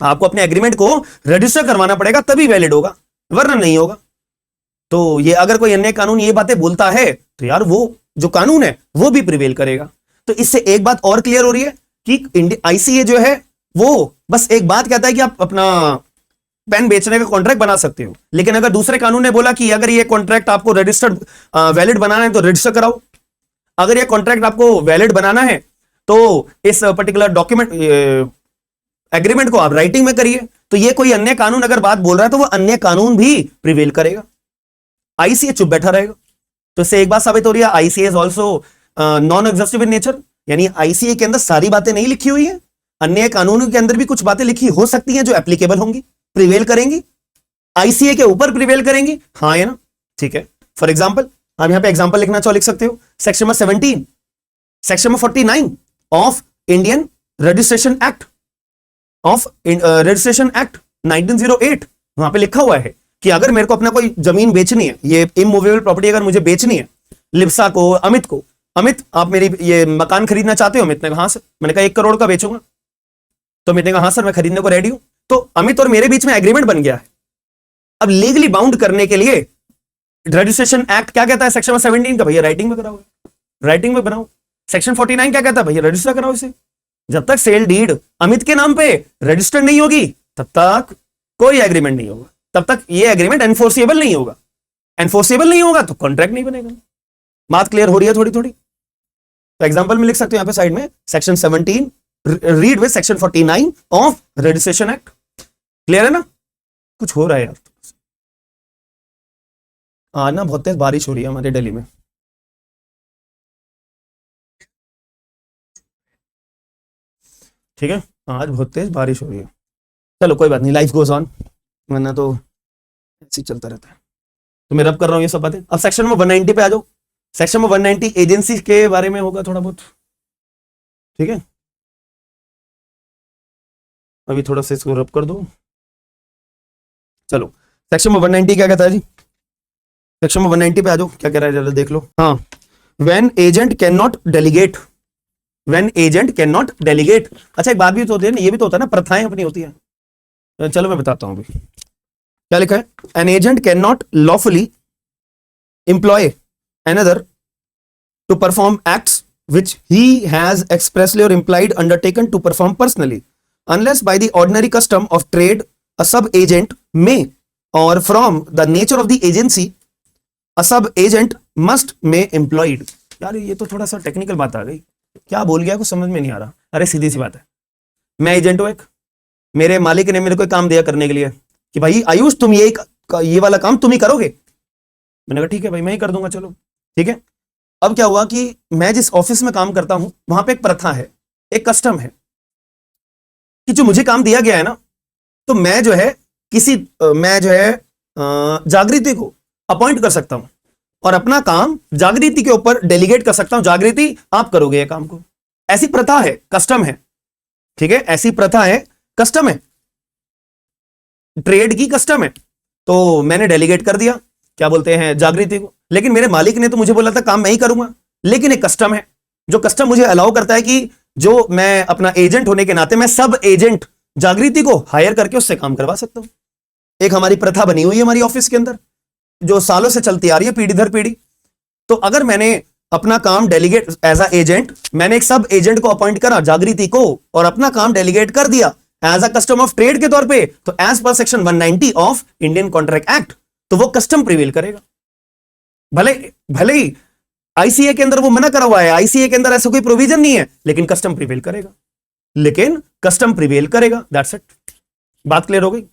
आपको अपने एग्रीमेंट को रजिस्टर करवाना पड़ेगा, तभी वैलिड होगा, वरना नहीं होगा। तो ये अगर कोई अन्य कानून ये बातें बोलता है तो यार वो जो कानून है वो भी प्रिवेल करेगा। तो इससे एक बात और क्लियर हो रही है कि आईसीए जो है वो बस एक बात कहता है कि आप अपना पेन बेचने का कॉन्ट्रैक्ट बना सकते हो, लेकिन अगर दूसरे कानून ने बोला कि अगर ये कॉन्ट्रैक्ट आपको रजिस्टर्ड वैलिड बनाना है तो रजिस्टर कराओ, अगर ये कॉन्ट्रैक्ट आपको वैलिड बनाना है तो इस पर्टिकुलर डॉक्यूमेंट एग्रीमेंट को आप राइटिंग में करिए। तो ये कोई अन्य कानून अगर बात बोल रहा है तो वो अन्य कानून भी प्रिवेल करेगा, आईसीए चुप बैठा रहेगा। तो इससे एक बात साबित हो रही है, ICA is also known exhaustive in nature, यानी आईसीए के अंदर सारी बातें नहीं लिखी हुई है, अन्य कानूनों के अंदर भी कुछ बातें लिखी हो सकती हैं जो एप्लीकेबल होंगी, प्रिवेल करेंगी, आईसीए के ऊपर प्रिवेल करेंगी, हाँ है ना, ठीक है। फॉर एग्जाम्पल आप यहां पे एग्जाम्पल लिखना चाहो लिख सकते हो, section number 17, section number 49 of Indian registration act of registration act 1908, वहां पे लिखा हुआ है कि अगर मेरे को अपना कोई जमीन बेचनी है, ये इमूवेबल प्रॉपर्टी अगर मुझे बेचनी है, लिप्सा को, अमित को, अमित आप मेरी ये मकान खरीदना चाहते हो? अमित ने कहा हाँ सर। मैंने कहा 1 करोड़ का बेचूंगा, तो अमित ने कहा हाँ सर मैं खरीदने को रेडी हूं। तो अमित और मेरे बीच में एग्रीमेंट बन गया है। अब लीगली बाउंड करने के लिए रजिस्ट्रेशन एक्ट क्या कहता है सेक्शन 17 का, भैया राइटिंग में कराओ, राइटिंग में बनाओ। सेक्शन 49 क्या कहता है, भैया रजिस्टर कराओ इसे। जब तक सेल डीड अमित के नाम पे रजिस्टर नहीं होगी तब तक कोई एग्रीमेंट नहीं होगा, तब तक ये एग्रीमेंट एनफोर्सेबल नहीं होगा, एनफोर्सेबल नहीं होगा तो कॉन्ट्रैक्ट नहीं बनेगा। बात क्लियर हो रही है थोड़ी थोड़ी? तो एग्जांपल में लिख सकते हो यहां पे साइड में, section 17 read with section 49 of registration act. Clear है ना? कुछ हो रहा है यार, आज ना बहुत तेज बारिश हो रही है हमारे दिल्ली में। ठीक है, आज बहुत तेज बारिश हो रही है। चलो कोई बात नहीं, लाइफ गोज ऑन, वरना तो ऐसे ही चलता रहता है। तो मैं रब कर रहा हूं ये सब बातें। अब सेक्शन में 190 पे आ जाओ। सेक्शन में 190 एजेंसी के बारे में होगा थोड़ा बहुत, ठीक है। अभी थोड़ा सा इसको रब कर दो। चलो सेक्शन नंबर 190 क्या कहता है जी? सेक्शन नंबर 190 पे आ जाओ, क्या कह रहा है जरा देख लो। हाँ, when agent can not delegate, when agent can not delegate. अच्छा एक बात भी तो होती है ना, ये भी तो होता है ना, प्रथाएं अपनी होती है। चलो मैं बताता हूं अभी क्या लिखा है। An agent can not lawfully employ another to perform acts which he has expressly or implied undertaken to perform personally unless by the ordinary custom of trade a sub agent may, or from the nature of the agency a sub agent must may employed। यार ये तो थोड़ा सा technical बात आ गई, क्या बोल गया कुछ समझ में नहीं आ रहा। अरे सीधी सी बात है, मैं एजेंट हूं एक, मेरे मालिक ने मेरे को काम दिया करने के लिए कि भाई आयुष तुम ये वाला काम तुम ही करोगे। मैंने कहा ठीक है भाई मैं ही कर दूंगा, चलो ठीक है। अब क्या हुआ कि मैं जिस ऑफिस में काम करता हूं वहां पे एक प्रथा है, एक कस्टम है कि जो मुझे काम दिया गया है ना, तो मैं जो है जागृति को अपॉइंट कर सकता हूं और अपना काम जागृति के ऊपर डेलीगेट कर सकता हूं। जागृति आप करोगे ये काम को, ऐसी प्रथा है, कस्टम है, ठीक है, ऐसी प्रथा है, कस्टम है, ट्रेड की कस्टम है। तो मैंने डेलीगेट कर दिया, क्या बोलते हैं, जागृति को। लेकिन मेरे मालिक ने तो मुझे बोला था काम मैं ही करूंगा, लेकिन एक कस्टम है, जो कस्टम मुझे अलाउ करता है कि जो मैं अपना एजेंट होने के नाते मैं सब एजेंट जागृति को हायर करके उससे काम करवा सकता हूं। एक हमारी प्रथा बनी हुई है हमारी ऑफिस के अंदर, जो सालों से चलती आ रही है, पीढ़ी दर पीढ़ी। तो अगर मैंने अपना काम डेलीगेट एज अ एजेंट, मैंने एक सब एजेंट को अपॉइंट करा जागृति को और अपना काम डेलीगेट कर दिया as a custom of trade के तौर पे, तो as per section 190 of Indian contract act तो वो कस्टम प्रिवेल करेगा। भले भले ही आईसीए के अंदर वो मना करा हुआ है, आईसीए के अंदर ऐसा कोई प्रोविजन नहीं है, लेकिन कस्टम प्रिवेल करेगा, लेकिन कस्टम प्रिवेल करेगा। दैट्स इट, बात क्लियर हो गई।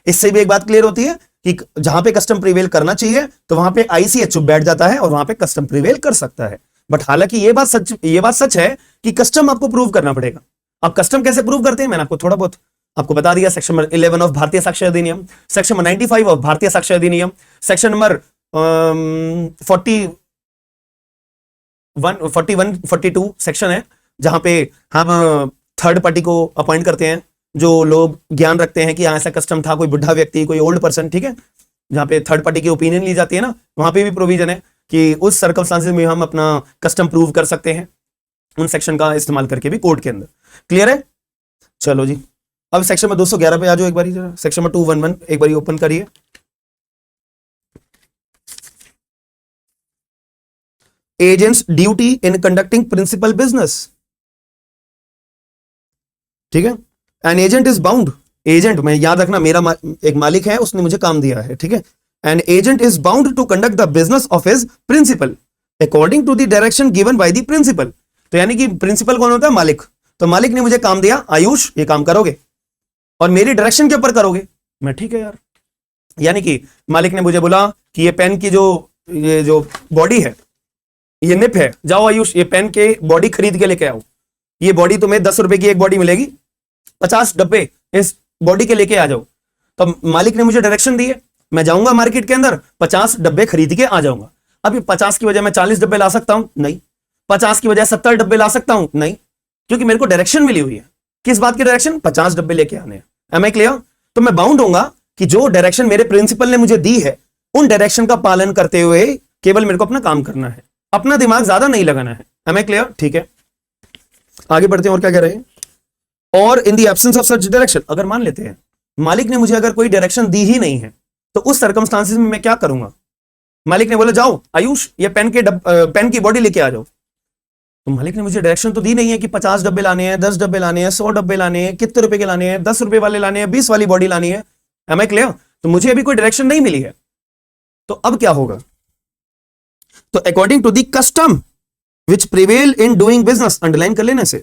इससे भी एक बात क्लियर होती है कि जहां पे कस्टम प्रिवेल करना चाहिए तो वहां पे आईसीए चुप बैठ जाता है और वहां पे कस्टम प्रिवेल कर सकता है। बट हालांकि ये बात सच है कि कस्टम आपको प्रूव करना पड़ेगा। अब कस्टम कैसे प्रूव करते हैं मैंने आपको थोड़ा बहुत आपको बता दिया। सेक्शन नंबर 11 ऑफ भारतीय साक्ष्य अधिनियम, सेक्शन नंबर 95 ऑफ भारतीय साक्ष्य अधिनियम, सेक्शन नंबर 41-42 सेक्शन है जहां पे हम थर्ड पार्टी को अपॉइंट करते हैं, जो लोग ज्ञान रखते हैं कि ऐसा कस्टम था, कोई बुढ़ा व्यक्ति, कोई ओल्ड पर्सन, ठीक है, जहां पे थर्ड पार्टी की ओपिनियन ली जाती है ना, वहां पे भी प्रोविजन है कि उस सर्कमस्टांसेस में हम अपना कस्टम प्रूव कर सकते हैं, उन सेक्शन का इस्तेमाल करके भी कोर्ट के अंदर। क्लियर है? चलो जी, अब सेक्शन में 211 पे आ जाओ एक बारी जरा। सेक्शन में 211 एक बारी ओपन करिए। Agent's duty in conducting principal business, ठीक है। An agent is bound, agent में याद रखना मेरा एक मालिक है, उसने मुझे काम दिया है, ठीक है। An agent is bound to conduct the business of his principal according to the direction given by the principal. तो यानी कि प्रिंसिपल कौन होता है? मालिक। तो मालिक ने मुझे काम दिया, आयुष ये काम करोगे और मेरी डायरेक्शन के ऊपर करोगे। मैं ठीक है यार, यानी कि मालिक ने मुझे बोला कि ये पेन की ये जो बॉडी है, ये निप है, जाओ आयुष ये पेन के बॉडी खरीद के लेके आओ। ये बॉडी तुम्हें 10 रुपए की एक बॉडी मिलेगी, 50 डब्बे इस बॉडी के लेके आ जाओ। तो मालिक ने मुझे डायरेक्शन दी है, मैं जाऊंगा मार्केट के अंदर 50 डब्बे खरीद के आ जाऊंगा। अब 50 की वजह मैं 40 डब्बे ला सकता हूं? नहीं। 50 की वजह 70 डब्बे ला सकता हूं? नहीं, क्योंकि मेरे को डायरेक्शन मिली हुई है। किस बात की डायरेक्शन? 50 डब्बे लेके आने हैं। Am I clear? तो मैं बाउंड होऊंगा कि जो डायरेक्शन मेरे प्रिंसिपल ने मुझे दी है उन डायरेक्शन का पालन करते हुए केवल मेरे को अपना काम करना है, अपना दिमाग ज्यादा नहीं लगाना है। Am I clear? ठीक है, आगे बढ़ते हैं और क्या कह रहे हैं। और in the absence of such direction, अगर मान लेते हैं मालिक ने मुझे अगर कोई डायरेक्शन दी ही नहीं है तो उस सर्कमस्टांसेस में मैं क्या करूंगा? मालिक ने बोला जाओ आयुष ये पेन की बॉडी लेके आ जाओ। तो मालिक ने मुझे डायरेक्शन तो दी नहीं है कि 50 डब्बे लाने हैं, 10 डब्बे लाने हैं, 100 डब्बे लाने हैं, कितने रुपए के लाने हैं, 10 रुपए वाले लाने हैं, 20 वाली बॉडी लानी है। Am I clear? तो मुझे अभी कोई डायरेक्शन नहीं मिली है, तो अब क्या होगा? तो according to the custom which prevail in doing business, underline कर लेने से,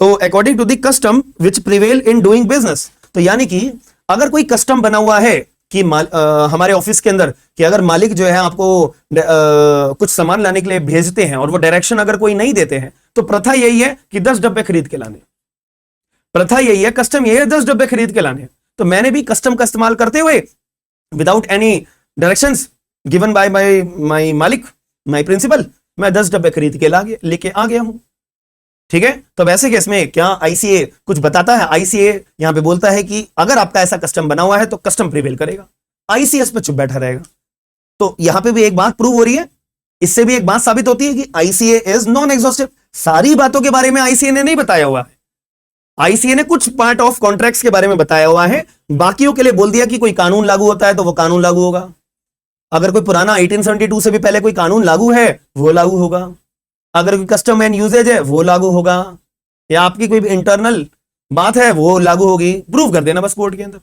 तो according to the custom which prevail in doing business, तो यानी कि अगर कोई कस्टम बना हुआ है कि हमारे ऑफिस के अंदर कि अगर मालिक जो है आपको कुछ सामान लाने के लिए भेजते हैं और वो डायरेक्शन अगर कोई नहीं देते हैं, तो प्रथा यही है कि 10 डब्बे खरीद के लाने। प्रथा यही है, कस्टम यही है 10 डब्बे खरीद के लाने। तो मैंने भी कस्टम का इस्तेमाल करते हुए without any directions given by my मालिक, माय प्रिंसिपल, मैं 10 डब्बे खरीद के लेके आ गया हूं। ठीक है, तो वैसे केस में क्या आईसीए कुछ बताता है? आईसीए यहां पे बोलता है कि अगर आपका ऐसा कस्टम बना हुआ है तो कस्टम प्रिवेल करेगा। आईसीएस पे चुप बैठा रहेगा। तो यहां पे भी एक बात प्रूव हो रही है, इससे भी एक बात साबित होती है कि आईसीए इज नॉन एग्जॉस्टिव। सारी बातों के बारे में आईसीए ने नहीं बताया हुआ है, आईसीए ने कुछ पार्ट ऑफ कॉन्ट्रैक्ट्स के बारे में बताया हुआ है, बाकियों के लिए बोल दिया कि कोई कानून लागू होता है तो वो कानून लागू होगा। अगर कोई पुराना 1872 से भी पहले कोई कानून लागू है वो लागू होगा, अगर कोई कस्टम एंड यूजेज है वो लागू होगा, या आपकी कोई इंटरनल बात है वो लागू होगी। प्रूव कर देना बस कोर्ट के अंदर,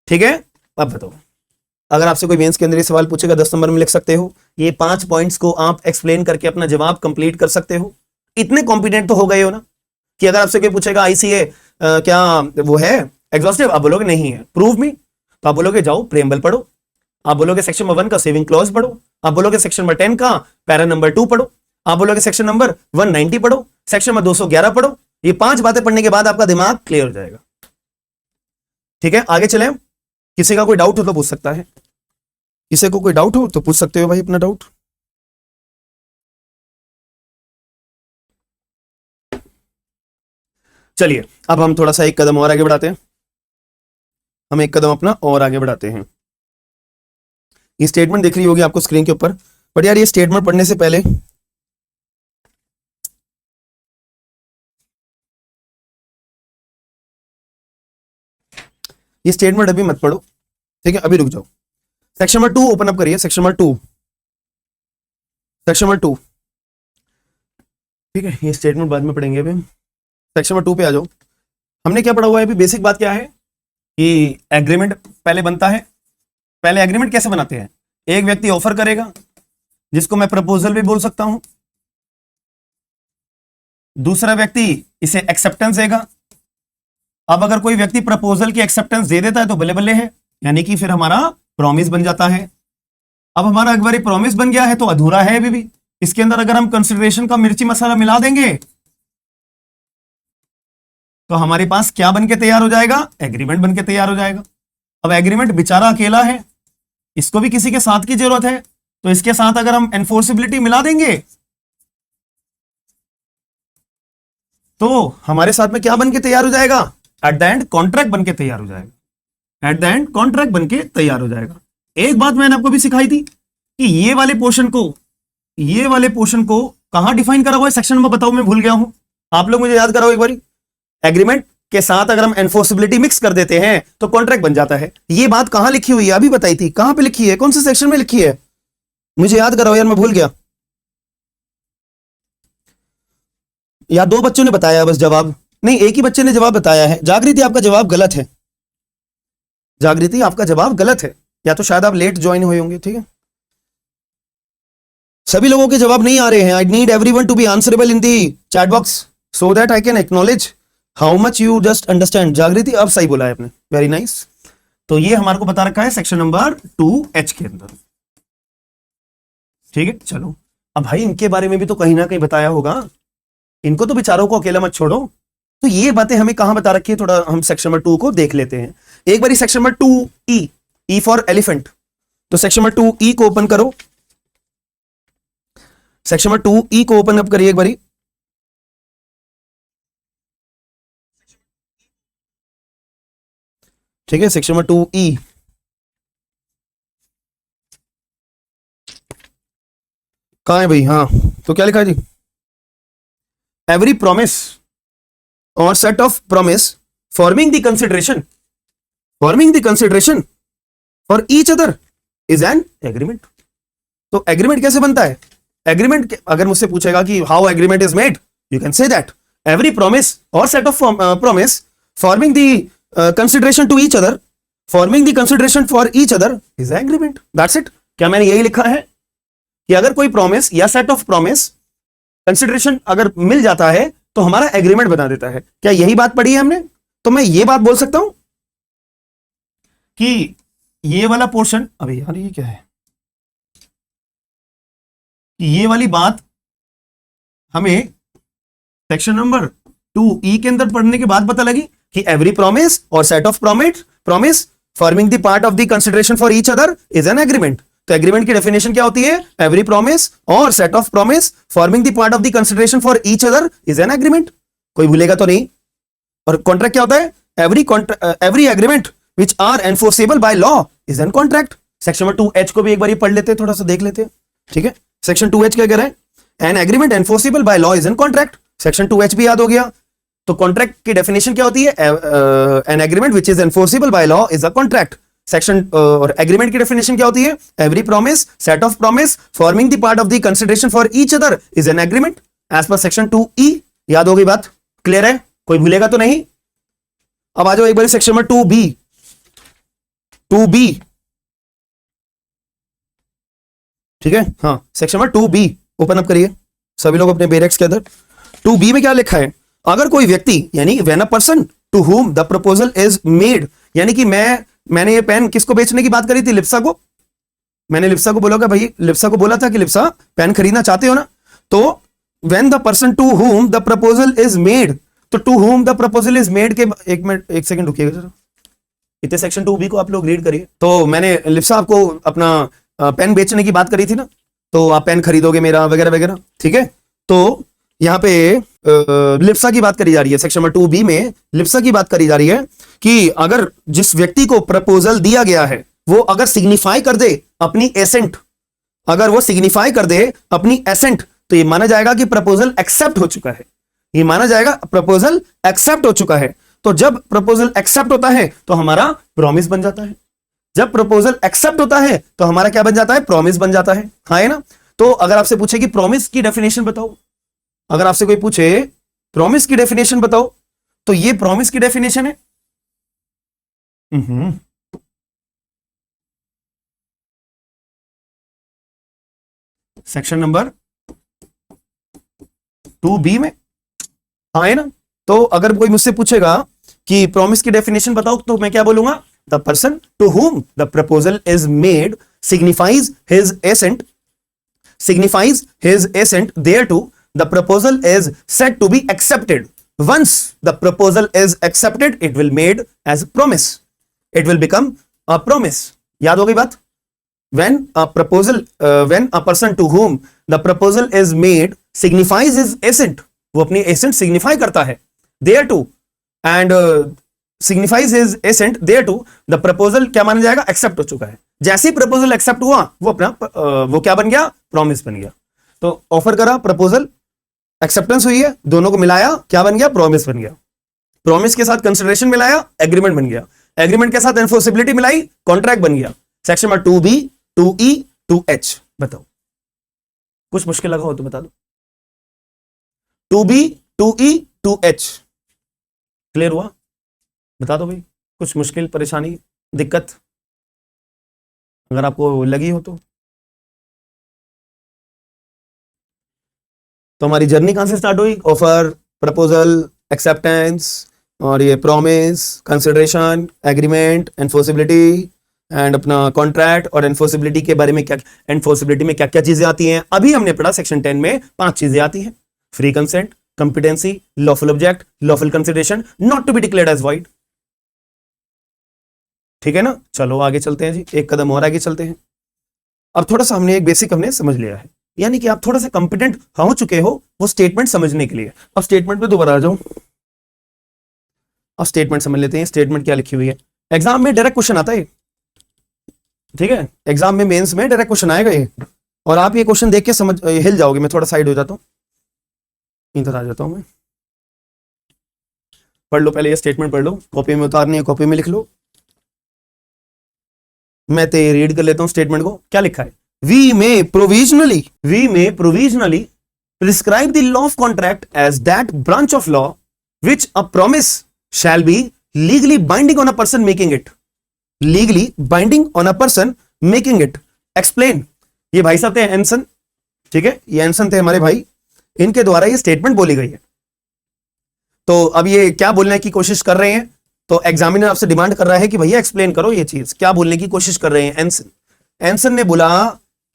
ठीक है। अब बताओ, अगर आपसे कोई मेंस के अंदर ये सवाल पूछेगा 10 नंबर में लिख सकते हो, ये 5 पॉइंट्स को आप एक्सप्लेन करके अपना जवाब कंप्लीट कर सकते हो। इतने कॉम्पिटेंट तो हो गए हो ना कि अगर आपसे कोई पूछेगा आईसीए क्या वो है एग्जॉस्टिव, आप बोलोगे नहीं है, प्रूव मी, तो आप बोलोगे जाओ प्रेम्बल पढ़ो, आप बोलोगे सेक्शन नंबर 1 का सेविंग क्लॉज पढ़ो, आप बोलोगे सेक्शन नंबर 10 का पैरा नंबर 2 पढ़ो, आप बोलोगे सेक्शन नंबर 190 पढ़ो, सेक्शन नंबर 211 पढ़ो। ये 5 बातें पढ़ने के बाद आपका दिमाग क्लियर हो जाएगा, ठीक है। आगे चले, किसी का कोई डाउट हो तो पूछ सकता है, किसी को कोई डाउट हो तो पूछ सकते हो भाई अपना डाउट। चलिए अब हम थोड़ा सा एक कदम और आगे बढ़ाते हैं, हम एक कदम अपना और आगे बढ़ाते हैं। ये स्टेटमेंट दिख रही होगी आपको स्क्रीन के ऊपर, बट यार ये स्टेटमेंट पढ़ने से पहले ये स्टेटमेंट अभी मत पढ़ो, ठीक है, अभी रुक जाओ। सेक्शन नंबर 2 ओपन अप करिए, सेक्शन नंबर 2, सेक्शन नंबर 2, ठीक है। ये स्टेटमेंट बाद में पढ़ेंगे, अभी सेक्शन नंबर 2 पे आ जाओ। हमने क्या पढ़ा हुआ है अभी, बेसिक बात क्या है कि एग्रीमेंट पहले बनता है। पहले एग्रीमेंट कैसे बनाते हैं, एक व्यक्ति ऑफर करेगा जिसको मैं प्रपोजल भी बोल सकता हूं, दूसरा व्यक्ति इसे एक्सेप्टेंस देगा। अब अगर कोई व्यक्ति प्रपोजल की एक्सेप्टेंस दे देता है तो बल्ले बल्ले है, यानी कि फिर हमारा प्रॉमिस बन जाता है। अब हमारा एक बार प्रॉमिस बन गया है तो अधूरा है अभी भी, इसके अंदर अगर हम कंसिडरेशन का मिर्ची मसाला मिला देंगे तो हमारे पास क्या बन के तैयार हो जाएगा, एग्रीमेंट बन के तैयार हो जाएगा। अब एग्रीमेंट बेचारा अकेला है, इसको भी किसी के साथ की जरूरत है, तो इसके साथ अगर हम एनफोर्सिबिलिटी मिला देंगे तो हमारे साथ में क्या बन के तैयार हो जाएगा, एट द एंड कॉन्ट्रैक्ट बन के तैयार हो जाएगा, एट द एंड कॉन्ट्रैक्ट बन के तैयार हो जाएगा। एक बात मैंने आपको भी सिखाई थी कि ये वाले पोर्शन को कहां डिफाइन करा हुआ है, सेक्शन नंबर बताओ, मैं भूल गया हूं, आप लोग मुझे याद कराओ एक बारी। एग्रीमेंट के साथ अगर हम एनफोर्सिबिलिटी मिक्स कर देते हैं तो कॉन्ट्रैक्ट बन जाता है। ये बात कहां लिखी हुई है, अभी बताई थी, कहां पे लिखी है, कौन से सेक्शन में लिखी है, मुझे याद कराओ यार, मैं भूल गया। या 2 बच्चों ने बताया बस जवाब, नहीं एक ही बच्चे ने जवाब बताया है। जागृति आपका जवाब गलत है, जागृति आपका जवाब गलत है, या तो शायद आप लेट ज्वाइन हुए होंगे, ठीक है। सभी लोगों के जवाब नहीं आ रहे हैं। I need everyone to be answerable in the chat box so that I can acknowledge how much you just understand. Jagriti अब सही बोला है आपने, वेरी नाइस। तो ये हमारे को बता रखा है सेक्शन नंबर 2H के अंदर, ठीक है। चलो अब भाई इनके बारे में भी तो कहीं ना कहीं बताया होगा, इनको तो बेचारों को अकेला मत छोड़ो। तो ये बातें हमें कहां बता रखी है, थोड़ा हम सेक्शन नंबर 2 को देख लेते हैं एक बार। Section number 2E, E for elephant, तो सेक्शन नंबर 2E को ओपन करो, सेक्शन नंबर 2E को ओपन अप करिए एक बारी। ठीक है, सेक्शन नंबर 2E, कहां है भाई, हाँ तो क्या लिखा है जी, एवरी प्रॉमिस और set of promise forming the consideration for each other is an agreement. तो एग्रीमेंट कैसे बनता है, एग्रीमेंट अगर मुझसे पूछेगा कि how agreement is made, you can say that every promise और set of promise forming the consideration to each other, forming the consideration for each other is agreement, that's it. क्या मैंने यही लिखा है कि अगर कोई प्रॉमिस या सेट ऑफ प्रॉमिस कंसिडरेशन अगर मिल जाता है तो हमारा एग्रीमेंट बना देता है। क्या यही बात पढ़ी है हमने, तो मैं ये बात बोल सकता हूं कि ये वाला पोर्शन, अभी यार ये क्या है, कि ये वाली बात हमें सेक्शन नंबर 2E के अंदर पढ़ने के बाद पता लगी कि एवरी प्रॉमिस और set of promise forming the part of the consideration for each other is an agreement. तो एग्रीमेंट की डेफिनेशन क्या होती है, एवरी प्रॉमिस और set of promise forming the part of the consideration for each other is an agreement. कोई भूलेगा तो नहीं। और कॉन्ट्रैक्ट क्या होता है, every agreement which are enforceable by law is an contract. Section number 2H को भी एक बार ये पढ़ लेते हैं, थोड़ा सा देख लेते हैं, ठीक है। सेक्शन 2H क्या कह रहा है? An agreement enforceable by law is an contract. Section 2H भी याद हो गया। तो कॉन्ट्रैक्ट की डेफिनेशन क्या होती है? An agreement which is enforceable by law is a contract. Section और एग्रीमेंट की डेफिनेशन क्या होती है? Every promise, set of promise forming the part of the consideration for each other is an agreement as per section 2E। याद हो गई बात? Clear है? कोई भूलेगा तो नहीं? अब आ जाओ एक बार सेक्शन नंबर 2B। 2B, ठीक है, हाँ, section number 2B open up करिए सभी लोग अपने बेरेक्स के अंदर। 2B में क्या लिखा है? अगर कोई व्यक्ति, यानी when a person to whom the proposal is made, यानी कि मैंने ये पेन किसको बेचने की बात करी थी? लिप्सा को। मैंने लिप्सा को बोला भाई, लिप्सा को बोला था कि लिप्सा पेन खरीदना चाहते हो ना, तो when the person to whom the proposal is made, तो to whom the proposal is made के एक मिनट, एक सेकंड रुकिएगा जरा, इतने सेक्शन 2B को आप लोग रीड करिए। तो मैंने लिप्सा आपको अपना पेन बेचने की बात करी थी ना, तो आप पेन खरीदोगे मेरा वगैरह वगैरह, ठीक है। तो यहां पे लिप्सा की बात करी जा रही है। सेक्शन नंबर 2B में लिप्सा की बात करी जा रही है कि अगर जिस व्यक्ति को प्रपोजल दिया गया है वो अगर सिग्निफाई कर दे अपनी एसेंट, अगर वो सिग्निफाई कर दे अपनी एसेंट, तो ये माना जाएगा कि प्रपोजल एक्सेप्ट हो चुका है। ये माना जाएगा प्रपोजल एक्सेप्ट हो चुका है। तो जब प्रपोजल एक्सेप्ट होता है तो हमारा प्रॉमिस बन जाता है। जब प्रपोजल एक्सेप्ट होता है तो हमारा क्या बन जाता है? प्रॉमिस बन जाता है। हाँ है ना? तो अगर आपसे पूछे कि प्रॉमिस की डेफिनेशन बताओ, अगर आपसे कोई पूछे प्रॉमिस की डेफिनेशन बताओ, तो ये प्रॉमिस की डेफिनेशन है। सेक्शन नंबर 2B में, हाँ है ना? तो अगर कोई मुझसे पूछेगा कि प्रॉमिस की डेफिनेशन बताओ, तो मैं क्या बोलूंगा? The person to whom the proposal is made signifies his assent thereto. The proposal is said to be accepted. Once the proposal is accepted, it will made as a promise. It will become a promise. याद हो गई बात? When a person to whom the proposal is made signifies his assent, वो अपनी assent signify करता है thereto, and signifies his assent thereto, the proposal क्या माना जाएगा? एक्सेप्ट हो चुका है। जैसे ही प्रपोजल एक्सेप्ट हुआ, वो अपना वो क्या बन गया? प्रॉमिस बन गया। तो ऑफर करा, प्रपोजल एक्सेप्टेंस हुई है, दोनों को मिलाया, क्या बन गया? प्रॉमिस बन गया। प्रॉमिस के साथ कंसिडरेशन मिलाया, एग्रीमेंट बन गया। एग्रीमेंट के साथ एनफोर्सिबिलिटी मिलाई, कॉन्ट्रैक्ट बन गया। Section number 2B, 2E, 2H। बताओ, कुछ मुश्किल लगा हो तो बता दो। 2B, 2E, 2H क्लियर हुआ? बता दो भाई, कुछ मुश्किल, परेशानी, दिक्कत अगर आपको लगी हो तो हमारी जर्नी कहां से स्टार्ट हुई? ऑफर, प्रपोजल, एक्सेप्टेंस, और ये promise, consideration, agreement, enforceability and अपना कॉन्ट्रैक्ट। और एनफोर्सिबिलिटी के बारे में क्या, एनफोर्सिबिलिटी में क्या क्या चीजें आती हैं? अभी हमने पढ़ा सेक्शन 10 में 5 चीजें आती हैं। Free consent, competency, lawful object, lawful consideration, not to be declared as void. ठीक है ना? चलो आगे चलते हैं जी, एक कदम और आगे चलते हैं। अब थोड़ा सा हमने एक बेसिक हमने समझ लिया है, यानी कि आप थोड़ा सा कंपिटेंट हो चुके हो वो स्टेटमेंट समझने के लिए। अब स्टेटमेंट पे दोबारा आ जाऊं। अब स्टेटमेंट समझ लेते हैं, स्टेटमेंट क्या लिखी हुई है। एग्जाम में डायरेक्ट क्वेश्चन आता है, ठीक है, एग्जाम में मेंस में डायरेक्ट क्वेश्चन आएगा ये, और आप ये क्वेश्चन देख के समझ हिल जाओगे। मैं थोड़ा साइड हो जाता हूं, इधर आ जाता हूं मैं। पढ़ लो पहले, ये स्टेटमेंट पढ़ लो, कॉपी में उतारनी है कॉपी में लिख लो। मैं तो रीड कर लेता हूं स्टेटमेंट को। क्या लिखा है? We may provisionally prescribe the law of contract as that branch of law which a promise shall be legally binding on a person making it. Legally binding on a person making it. Explain. ये भाई साहब थे एंसन, ठीक है, ये एंसन थे हमारे भाई, इनके द्वारा ये स्टेटमेंट बोली गई है। तो अब ये क्या बोलने की कोशिश कर रहे हैं? तो एग्जामिनर आपसे डिमांड कर रहा है कि भैया एक्सप्लेन करो ये चीज, क्या बोलने की कोशिश कर रहे हैं एंसन। एंसन ने बोला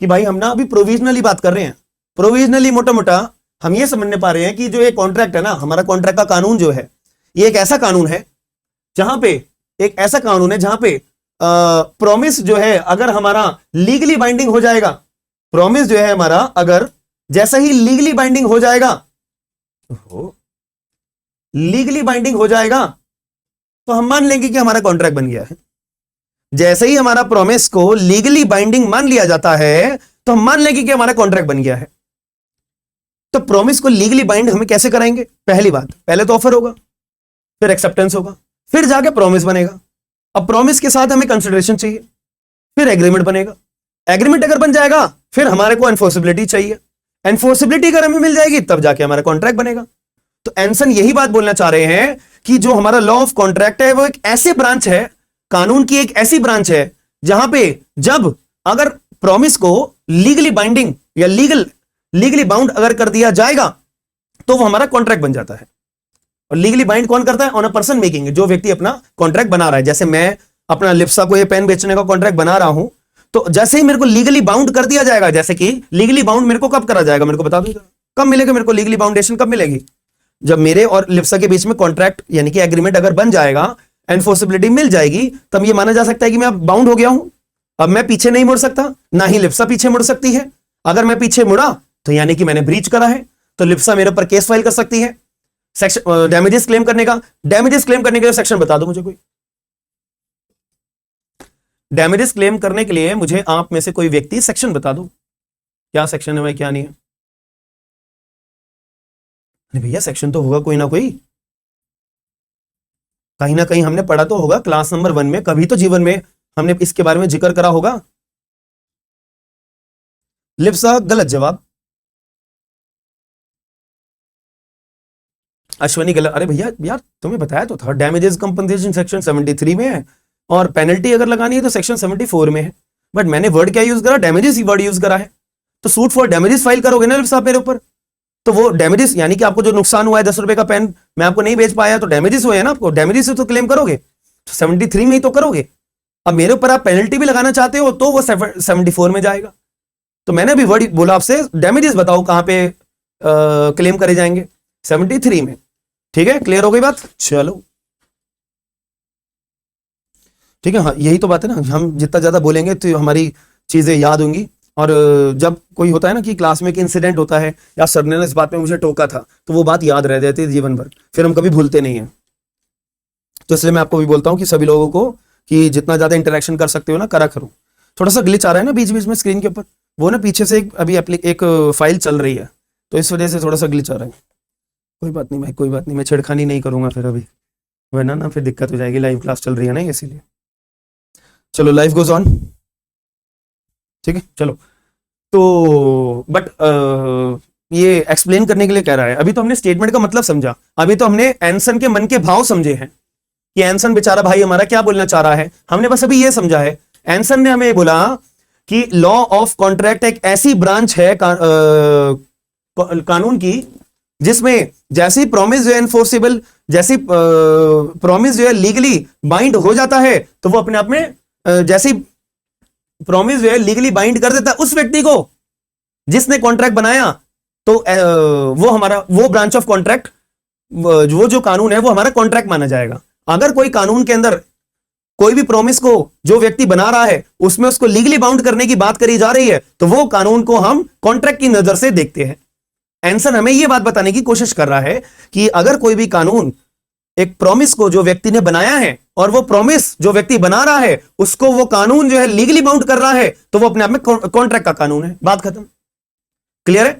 कि भाई हम ना अभी प्रोविजनली बात कर रहे हैं। प्रोविजनली मोटा मोटा हम ये समझने पा रहे हैं कि जो ये कॉन्ट्रैक्ट है ना, हमारा कॉन्ट्रैक्ट का कानून जो है, ये एक ऐसा कानून है जहां पे प्रॉमिस जो है अगर हमारा लीगली बाइंडिंग हो जाएगा, प्रॉमिस जो है हमारा अगर जैसा ही लीगली बाइंडिंग हो जाएगा, लीगली बाइंडिंग हो जाएगा, तो हम मान लेंगे कि हमारा कॉन्ट्रैक्ट बन गया है। जैसे ही हमारा प्रॉमिस को लीगली बाइंडिंग मान लिया जाता है तो हम मान लेंगे कि हमारा कॉन्ट्रैक्ट बन गया है। तो प्रॉमिस को लीगली बाइंड हमें कैसे कराएंगे? पहली बात, पहले तो ऑफर होगा, फिर एक्सेप्टेंस होगा, फिर जाके प्रॉमिस बनेगा। अब प्रॉमिस के साथ हमें कंसिडरेशन चाहिए, फिर एग्रीमेंट बनेगा। एग्रीमेंट अगर बन जाएगा फिर हमारे को एनफोर्सिबिलिटी चाहिए। एनफोर्सिबिलिटी अगर हमें मिल जाएगी तब जाके हमारा कॉन्ट्रैक्ट बनेगा। तो एंसन यही बात बोलना चाह रहे हैं कि जो हमारा लॉ ऑफ कॉन्ट्रैक्ट है वो एक ऐसे ब्रांच है, कानून की एक ऐसी ब्रांच है जहां पे जब अगर प्रॉमिस को लीगली बाइंडिंग या लीगली बाउंड अगर कर दिया जाएगा तो वो हमारा कॉन्ट्रैक्ट बन जाता है। और लीगली बाइंड कौन करता है? ऑन अ पर्सन मेकिंग, जो व्यक्ति अपना कॉन्ट्रैक्ट बना रहा है। जैसे मैं अपना लिप्सा को ये पेन बेचने का कॉन्ट्रैक्ट बना रहा हूं, तो जैसे ही मेरे को लीगली बाउंड कर दिया जाएगा, जैसे कि लीगली बाउंड मेरे को कब करा जाएगा, मेरे को बता दो, कब मिलेगा मेरे को लीगली बाउंडेशन? कब मिलेगी? जब मेरे और लिप्सा के बीच में कॉन्ट्रैक्ट यानी कि एग्रीमेंट अगर बन जाएगा, एनफोर्सिबिलिटी मिल जाएगी, तब ये माना जा सकता है कि मैं अब बाउंड हो गया हूं। अब मैं पीछे नहीं मुड़ सकता, ना ही लिप्सा पीछे मुड़ सकती है। अगर मैं पीछे मुड़ा तो यानी कि मैंने ब्रीच करा है, तो लिप्सा मेरे ऊपर केस फाइल कर सकती है सेक्शन डैमेजेस क्लेम करने का। डैमेजेस क्लेम करने के लिए सेक्शन बता दो मुझे कोई। डैमेजेस क्लेम करने के लिए मुझे आप में से कोई व्यक्ति सेक्शन बता दो, क्या सेक्शन है भाई, क्या नहीं है? अरे भैया सेक्शन तो होगा कोई ना कोई, कहीं ना कहीं हमने पढ़ा तो होगा क्लास नंबर 1 में, कभी तो जीवन में हमने इसके बारे में जिक्र करा होगा। लिप्सा गलत जवाब। अश्वनी गलत। अरे भैया यार तुम्हें बताया तो था, डैमेजेस कंपनसेशन सेक्शन 73 में है और पेनल्टी अगर लगानी है तो सेक्शन 74 में है। बट मैंने वर्ड क्या यूज करा? डैमेजेस ही वर्ड यूज करा है। तो सूट फॉर डैमेजेस फाइल करोगे ना लिप्सा मेरे ऊपर, तो वो डैमेजेस यानी कि आपको जो नुकसान हुआ है 10 रुपए का पेन मैं आपको नहीं बेच पाया, तो डैमेजेस हुए हैं ना आपको, डैमेजेस से तो क्लेम करोगे, तो 73 में ही तो करोगे। अब मेरे ऊपर आप पेनल्टी भी लगाना चाहते हो तो वो 74 में जाएगा। तो मैंने अभी वर्ड बोला आपसे, डैमेजेस बताओ कहां पे क्लेम करे जाएंगे? 73 में। ठीक है, क्लियर हो गई बात? चलो ठीक है। हाँ यही तो बात है ना, हम जितना ज्यादा बोलेंगे तो हमारी चीजें याद होंगी। और जब कोई होता है ना कि क्लास में एक इंसिडेंट होता है या सर ने इस बात में मुझे टोका था, तो वो बात याद रह जाती है जीवन भर, फिर हम कभी भूलते नहीं है। तो इसलिए मैं आपको भी बोलता हूँ कि सभी लोगों को कि जितना ज्यादा इंटरेक्शन कर सकते हो ना करा करो। थोड़ा सा ग्लिच आ रहा है ना बीच बीच में स्क्रीन के ऊपर, वो ना पीछे से अभी एक फाइल चल रही है, तो इस वजह से थोड़ा सा ग्लिच आ रहा है। कोई बात नहीं भाई, कोई बात नहीं, मैं छेड़खानी नहीं करूंगा फिर अभी, वरना ना फिर दिक्कत हो जाएगी, लाइव क्लास चल रही है ना इसीलिए। चलो लाइफ गोज ऑन, ठीक है। चलो तो बट ये एक्सप्लेन करने के लिए कह रहा है। अभी तो हमने स्टेटमेंट का मतलब समझा, अभी तो हमने एंसन के मन के भाव समझे हैं कि एंसन बेचारा भाई हमारा क्या बोलना चाह रहा है। हमने बस अभी ये समझा है, एंसन ने हमें बोला कि लॉ ऑफ कॉन्ट्रैक्ट एक ऐसी ब्रांच है कानून की जिसमें जैसी प्रॉमिस जो है एनफोर्सेबल, जैसी प्रॉमिस जो है लीगली बाइंड हो जाता है, तो वो अपने आप में जैसी प्रॉमिस जो है लीगली बाइंड कर देता है उस व्यक्ति को जिसने कॉन्ट्रैक्ट बनाया, तो वो हमारा वो ब्रांच ऑफ कॉन्ट्रैक्ट, वो जो कानून है वो हमारा कॉन्ट्रैक्ट माना जाएगा। अगर कोई कानून के अंदर कोई भी प्रॉमिस को जो व्यक्ति बना रहा है उसमें उसको लीगली बाउंड करने की बात करी जा रही है, तो वो कानून को हम कॉन्ट्रैक्ट की नजर से देखते हैं। एंसन हमें यह बात बताने की कोशिश कर रहा है कि अगर कोई भी कानून एक प्रॉमिस को जो व्यक्ति ने बनाया है और वो प्रॉमिस जो व्यक्ति बना रहा है उसको वो कानून जो है लीगली बाउंड कर रहा है, तो वो अपने आप में कॉन्ट्रैक्ट का कानून है। बात खत्म, क्लियर है?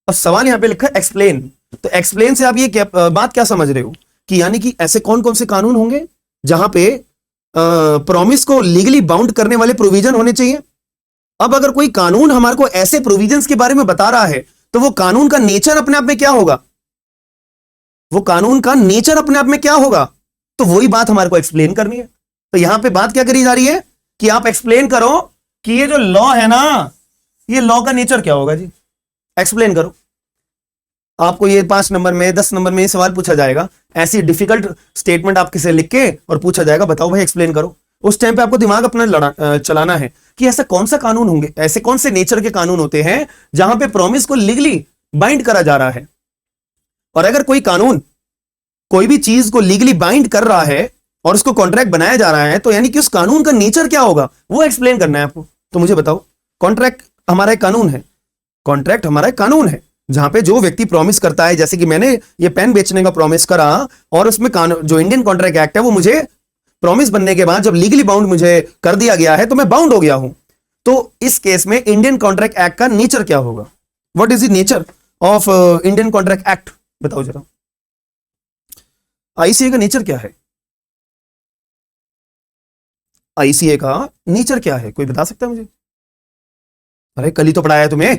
और सवाल यहां पे लिखा है एक्सप्लेन, तो एक्सप्लेन से आप ये बात क्या समझ रहे हो कि यानी कि ऐसे कौन कौन से कानून होंगे जहां पे प्रॉमिस को लीगली बाउंड करने वाले प्रोविजन होने चाहिए। अब अगर कोई कानून हमारे को ऐसे प्रोविजंस के बारे में बता रहा है, तो वो कानून का नेचर अपने आप में क्या होगा, वो कानून का नेचर अपने आप में क्या होगा, तो वही बात हमारे को एक्सप्लेन करनी है। तो यहां पे बात क्या करी जा रही है कि आप एक्सप्लेन करो कि ये जो लॉ है ना, ये लॉ का नेचर क्या होगा जी, एक्सप्लेन करो। आपको ये 5 नंबर में 10 नंबर में ये सवाल पूछा जाएगा, ऐसी डिफिकल्ट स्टेटमेंट आपके से लिख के और पूछा जाएगा बताओ भाई एक्सप्लेन करो। उस टाइम पे आपको दिमाग अपना चलाना है कि ऐसा कौन सा कानून होंगे, ऐसे कौन से नेचर के कानून होते हैं जहां पे प्रॉमिस को लीगली बाइंड करा जा रहा है। और अगर कोई कानून कोई भी चीज को लीगली बाइंड कर रहा है और उसको कॉन्ट्रैक्ट बनाया जा रहा है, तो यानी कि उस कानून का नेचर क्या होगा वो एक्सप्लेन करना है आपको। तो मुझे बताओ, कॉन्ट्रैक्ट हमारा एक कानून है, कॉन्ट्रैक्ट हमारा एक कानून है जहां पे जो व्यक्ति प्रॉमिस करता है, जैसे कि मैंने ये पेन बेचने का प्रॉमिस करा और उसमें जो इंडियन कॉन्ट्रैक्ट एक्ट है वो मुझे प्रॉमिस बनने के बाद जब लीगली बाउंड मुझे कर दिया गया है तो मैं बाउंड हो गया हूं। तो इस केस में इंडियन कॉन्ट्रैक्ट एक्ट का नेचर क्या होगा? What is the nature of Indian contract act? बताओ जरा, आईसीए का नेचर क्या है? आईसीए का नेचर क्या है, कोई बता सकता है मुझे? अरे कल ही तो पढ़ाया है तुम्हें।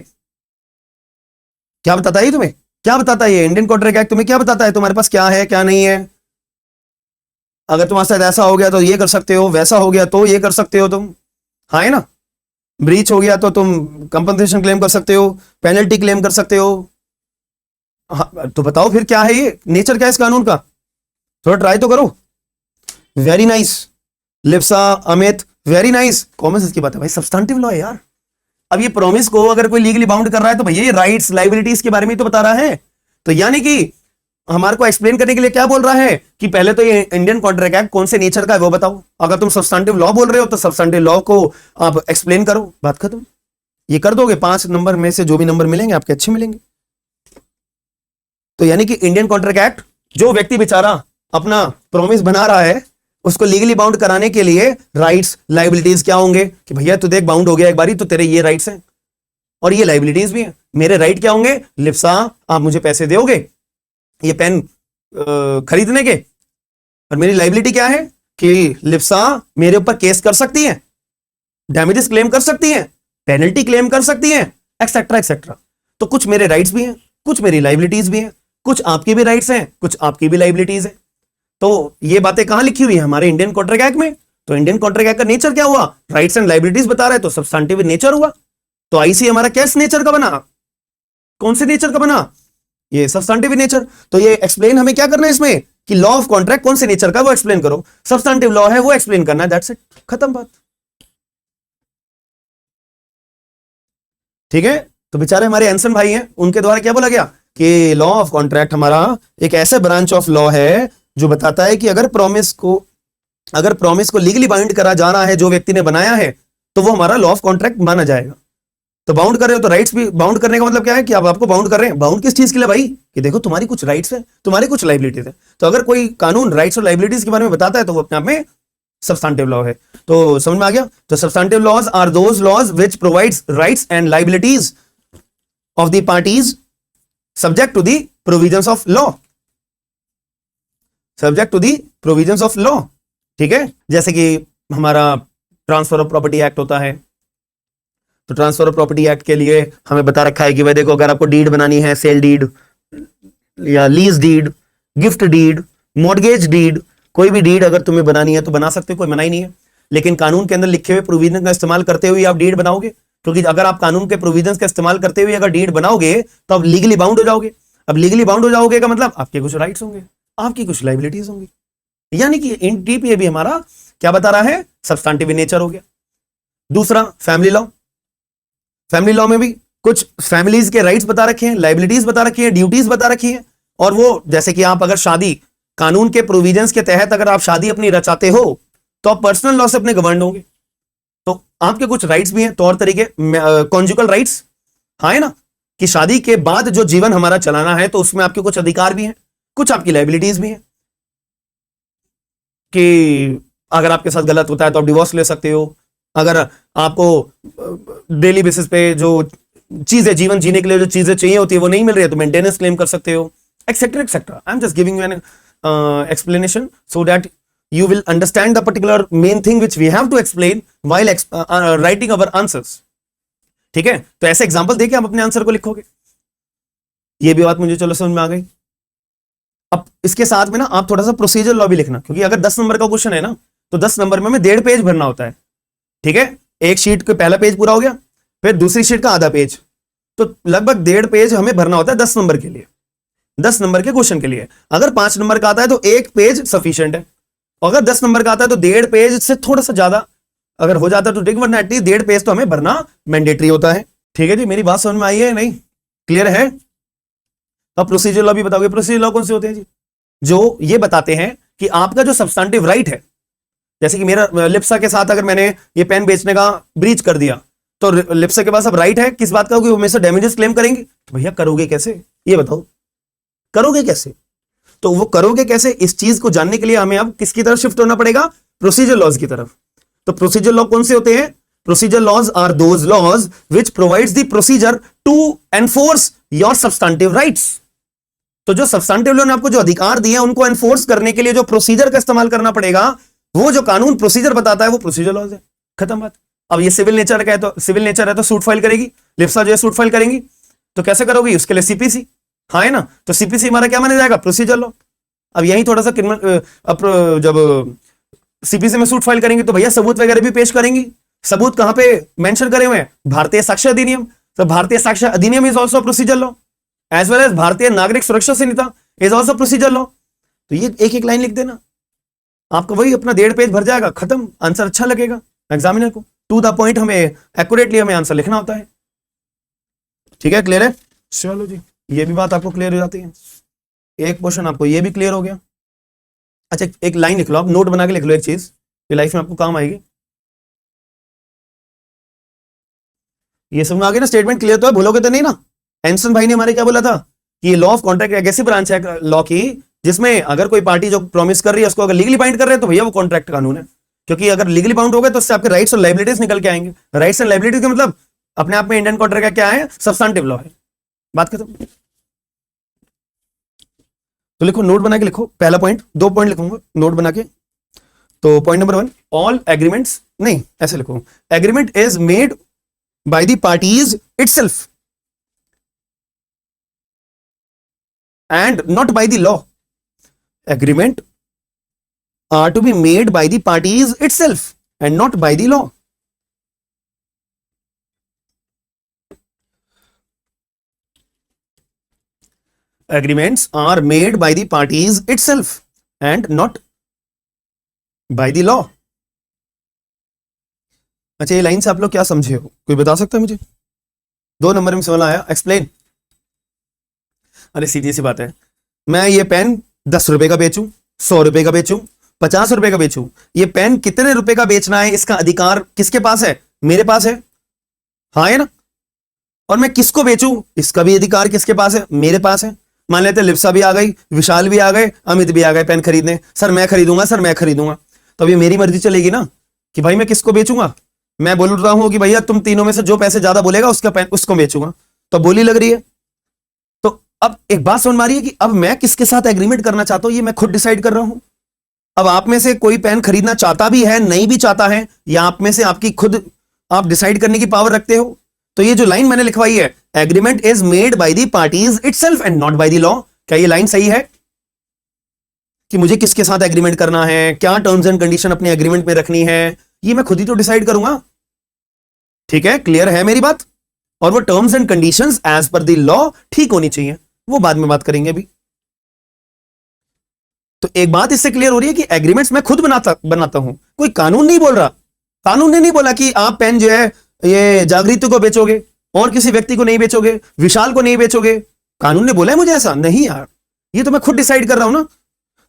क्या बताता है तुम्हें? क्या बताता है ये इंडियन कॉन्ट्रैक्ट एक्ट? तुम्हें क्या बताता है? तुम्हारे पास क्या है क्या नहीं है? अगर तुम्हारे साथ ऐसा हो गया तो ये कर सकते हो, वैसा हो गया तो ये कर सकते हो तुम, हाँ है ना? ब्रीच हो गया तो तुम कंपनसेशन क्लेम कर सकते हो, पेनल्टी क्लेम कर सकते हो। हाँ, तो बताओ फिर क्या है ये नेचर, क्या है इस कानून का? थोड़ा ट्राई तो करो। Very nice Lipsa, Amit, very nice. Common sense की बात है भाई, सब्सटेंटिव लॉ है यार। अब ये प्रॉमिस को अगर कोई लीगली बाउंड कर रहा है तो भैया ये राइट्स लाइबिलिटीज के बारे में तो बता रहा है। तो यानी कि हमारे को एक्सप्लेन करने के लिए क्या बोल रहा है कि पहले तो ये इंडियन कॉन्ट्रैक्ट एक्ट कौन से नेचर का है वो बताओ। अगर तुम सब्सटेंटिव लॉ बोल रहे हो तो सब्सटेंटिव लॉ को आप एक्सप्लेन करो, बात खत्म। ये कर दोगे, 5 नंबर में से जो भी नंबर मिलेंगे आपके अच्छे मिलेंगे। तो यानी कि इंडियन कॉन्ट्रैक्ट एक्ट, जो व्यक्ति बेचारा अपना प्रॉमिस बना रहा है उसको लीगली बाउंड कराने के लिए राइट्स लाइबिलिटीज क्या होंगे कि भैया तू देख बाउंड हो गया एक बारी तो तेरे ये राइट्स हैं और ये लाइबिलिटीज भी हैं। मेरे राइट क्या होंगे? लिप्सा आप मुझे पैसे दोगे ये पेन खरीदने के, और मेरी लाइबिलिटी क्या है कि लिप्सा मेरे ऊपर केस कर सकती है, डैमेजेस क्लेम कर सकती है, पेनल्टी क्लेम कर सकती है, एक्सेट्रा एक्सेट्रा। तो कुछ मेरे राइट्स भी हैं, कुछ मेरी लाइबिलिटीज भी हैं, कुछ आपकी भी राइट्स हैं, कुछ आपकी भी लाइबिलिटीज हैं। तो ये बातें कहां लिखी हुई है? हमारे इंडियन कॉन्ट्रैक्ट एक्ट में। तो इंडियन कॉन्ट्रैक्ट एक्ट का नेचर क्या हुआ? राइट्स एंड लाइबिलिटीज बता रहा है तो सब्सटेंटिव नेचर हुआ। तो आईसी हमारा किस नेचर का बना? कौन से नेचर का बना? ये सब्सटेंटिव नेचर। तो ये एक्सप्लेन हमें क्या करना है इसमें कि लॉ ऑफ कॉन्ट्रैक्ट कौन से नेचर का वो एक्सप्लेन करो। सब्सटेंटिव लॉ है वो एक्सप्लेन करना है, दैट्स इट, खत्म बात। ठीक है। तो बेचारे हमारे एंसन भाई हैं, उनके द्वारा क्या बोला गया कि लॉ ऑफ कॉन्ट्रैक्ट हमारा एक ऐसे ब्रांच ऑफ लॉ है जो बताता है कि अगर प्रॉमिस को लीगली बाइंड करा जा रहा है, जो व्यक्ति ने बनाया है, तो वो हमारा लॉ ऑफ कॉन्ट्रैक्ट माना जाएगा। तो बाउंड कर रहे हो तो राइट्स भी बाउंड करने का मतलब क्या है कि आप आपको बाउंड कर रहे हैं। बाउंड किस चीज के लिए भाई? कि देखो तुम्हारी कुछ राइट्स है, तुम्हारी कुछ लाइबिलिटीज है। तो अगर कोई कानून राइट्स और लाइबिलिटीज के बारे में बताता है तो वो अपने आप में सब्सटेंटिव लॉ है। तो समझ में आ गया? तो substantive laws are those laws which provides rights and liabilities of the parties subject to the provisions of law, subject to the provisions of law. ठीक है। जैसे कि हमारा ट्रांसफर ऑफ प्रॉपर्टी एक्ट होता है, तो ट्रांसफर ऑफ प्रॉपर्टी एक्ट के लिए हमें बता रखा है कि भाई देखो अगर आपको डीड बनानी है, सेल डीड या lease deed, gift deed, mortgage deed, कोई भी डीड अगर तुम्हें बनानी है तो बना सकते हो, कोई मना ही नहीं है। लेकिन कानून के अंदर लिखे हुए प्रोविजन का इस्तेमाल करते हुए आप डीड बनाओगे, क्योंकि अगर आप कानून के प्रोविजंस का इस्तेमाल करते हुए अगर डीड बनाओगे तो आप लीगली बाउंड हो जाओगे। अब लीगली बाउंड हो जाओगे का मतलब आपके कुछ राइट्स होंगे, आपकी कुछ लाइबिलिटीज होंगी। यानी कि इन टीपीए भी हमारा क्या बता रहा है? सब्सटेंटिव नेचर हो गया। दूसरा फैमिली लॉ, फैमिली लॉ में भी कुछ फैमिलीज के राइट्स बता रखे हैं, लाइबिलिटीज बता रखी है, ड्यूटीज बता रखी है। और वो जैसे कि आप अगर शादी कानून के प्रोविजंस के तहत अगर आप शादी अपनी रचाते हो तो आप पर्सनल लॉ से अपने गवर्न होंगे, तो आपके कुछ राइट्स भी हैं, तौर तरीके, कॉन्जुगल राइट्स, हाँ है ना, कि शादी के बाद जो जीवन हमारा चलाना है तो उसमें आपके कुछ अधिकार भी हैं, कुछ आपकी लाइबिलिटीज भी हैं कि अगर आपके साथ गलत होता है तो आप डिवोर्स ले सकते हो। अगर आपको डेली बेसिस पे जो चीजें जीवन जीने के लिए जो चीजें चाहिए होती है वो नहीं मिल रही है तो मेंटेनेंस क्लेम कर सकते हो, etcetera etcetera. I am just giving you an explanation so that you will understand the particular main thing which we have to explain while writing our answers. ठीक है। तो ऐसे एग्जांपल देके आप अपने आंसर को लिखोगे। ये भी बात मुझे चलो समझ में आ गई। अब इसके साथ में ना आप थोड़ा सा प्रोसीजर लॉ भी लिखना, क्योंकि अगर 10 नंबर का क्वेश्चन है ना तो 10 नंबर में हमें 1.5 पेज भरना होता है। ठीक है। एक शीट का पहला पेज पूरा हो गया, फिर दूसरी शीट का आधा पेज, तो लगभग 1.5 पेज हमें भरना होता है 10 नंबर के लिए, 10 नंबर के क्वेश्चन के लिए। अगर 5 नंबर का आता है तो 1 पेज सफिशिएंट है, अगर 10 नंबर का आता है तो 1.5 पेज से थोड़ा सा ज्यादा अगर हो जाता है तो ठीक, वरना एटलीस्ट 1.5 पेज तो हमें भरना मैंडेटरी होता है। ठीक है जी, मेरी बात समझ में आई है नहीं? क्लियर है? अब प्रोसीजर लॉ भी बताओगे। प्रोसीजर लॉ कौन से होते हैं जी? जो ये बताते हैं कि आपका जो सब्सटेंटिव राइट है, जैसे कि मेरा लिप्सा के साथ अगर मैंने ये पेन बेचने का ब्रीच कर दिया तो लिप्सा के पास अब राइट है किस बात का कि वो मेरे से डैमेजेस क्लेम करेंगे। तो भैया करोगे कैसे, ये बताओ, करोगे कैसे? तो वो करोगे कैसे, इस चीज को जानने के लिए हमें अब किसकी तरफ शिफ्ट होना पड़ेगा? प्रोसीजर लॉज की तरफ। तो प्रोसीजर लॉ कौन से होते हैं? Procedure laws are those laws which provides the procedure to enforce your substantive rights. तो जो सब्सटेंटिव लॉ ने आपको जो अधिकार दिए हैं उनको एनफोर्स करने के लिए जो प्रोसीजर का इस्तेमाल करना पड़ेगा, वो जो कानून प्रोसीजर बताता है वो प्रोसीजर लॉज है। खत्म बात। अब ये सिविल नेचर का है तो सिविल नेचर है तो सूट फाइल करेगी, लिप्सा जो है सूट फाइल करेंगी। तो कैसे करोगी? उसके लिए सीपीसी, हाँ है ना। तो सीपीसी हमारा क्या माना जाएगा? Procedure law. अब यही थोड़ा सा जब सीपीसी में सूट फाइल करेंगे तो भैया सबूत वगैरह भी पेश करेंगी। सबूत कहां पे मेंशन करे हुए हैं? भारतीय साक्ष्य अधिनियम। तो Bharatiya Sakshya Adhiniyam is also procedure law, as well as Bharatiya Nagarik Suraksha Sanhita is also procedure law. तो ये एक एक लाइन लिख देना, आपको वही अपना 1.5 पेज भर जाएगा, खत्म। आंसर अच्छा लगेगा एग्जामिनर को, टू द पॉइंट हमें एक्यूरेटली हमें आंसर लिखना होता है। ठीक है, क्लियर है? चलो जी, ये भी बात आपको क्लियर हो जाती है। एक क्वेश्चन आपको ये भी क्लियर हो गया। अच्छा, एक लाइन लिख लो, आप नोट बना के लिख लो, एक चीज ये लाइफ में आपको काम आएगी। ये समझ में आ गया ना? स्टेटमेंट क्लियर तो है, भूलोगे तो नहीं ना? एंसन भाई ने हमारे क्या बोला था कि लॉ ऑफ कॉन्ट्रैक्ट एक ऐसी ब्रांच है लॉ की जिसमें अगर कोई पार्टी जो प्रॉमिस कर रही है उसको अगर लीगली बाइंड कर रहे हैं तो भैया वो कॉन्ट्रैक्ट कानून है। क्योंकि अगर लीगली बाउंड हो गए तो उससे आपके राइट्स और लाइबिलिटीज निकल के आएंगे। राइट्स एंड लाइबिलिटीज का मतलब अपने आप में इंडियन कॉन्ट्रैक्ट का क्या है? सब्सटेंटिव लॉ है। बात खत्म। तो लिखो, नोट बना के लिखो। पहला पॉइंट, 2 पॉइंट लिखूंगा नोट बना के। तो पॉइंट नंबर 1, ऑल एग्रीमेंट्स, नहीं ऐसे लिखो, agreement is made by the parties itself and not by the law. Agreement are to be made by the parties itself and not by the law. Agreements are made by the parties itself and not by the law. अच्छा, ये line से आप लोग क्या समझे हो? कोई बता सकता है मुझे? 2 नंबर में सवाल आया, एक्सप्लेन। अरे सीधी सी बात है, मैं ये पेन 10 रुपए का बेचूं, 100 रुपए का बेचूं, 50 रुपए का बेचूं, ये पेन कितने रुपए का बेचना है इसका अधिकार किसके पास है? मेरे पास है, हाँ है ना। और मैं किसको बेचूं इसका भी अधिकार किसके पास है? मेरे पास है। मान लेते लिप्सा भी आ गई, विशाल भी आ गए, अमित भी आ गए पेन खरीदने, सर मैं खरीदूंगा, सर मैं खरीदूंगा। तो ये मेरी मर्जी चलेगी ना कि भाई मैं किसको बेचूंगा। मैं बोल रहा हूं कि भैया तुम तीनों में से जो पैसे ज्यादा बोलेगा उसका पेन उसको बेचूंगा, तो बोली लग रही है। अब एक बात समझ मारिए कि अब मैं किसके साथ एग्रीमेंट करना चाहता हूं ये मैं खुद डिसाइड कर रहा हूं। अब आप में से कोई पेन खरीदना चाहता भी है, नहीं भी चाहता है, या आप में से आपकी खुद आप डिसाइड करने की पावर रखते हो। तो ये जो लाइन मैंने लिखवाई है, agreement is made by the parties itself and not by the law, क्या ये लाइन सही है? कि मुझे किसके साथ एग्रीमेंट करना है, क्या टर्म्स एंड कंडीशन अपने एग्रीमेंट में रखनी है, ये मैं खुद ही तो डिसाइड करूंगा। ठीक है, क्लियर है मेरी बात? और वो terms and conditions as per the law ठीक होनी चाहिए, वो बाद में बात करेंगे अभी। तो एक बात इससे क्लियर हो रही है कि एग्रीमेंट्स मैं खुद बनाता हूं, कोई कानून नहीं बोल रहा। कानून ने नहीं बोला कि आप पेन जो है ये जागृति को बेचोगे और किसी व्यक्ति को नहीं बेचोगे, विशाल को नहीं बेचोगे। कानून ने बोला है मुझे ऐसा? नहीं यार, ये तो मैं खुद डिसाइड कर रहा हूं ना।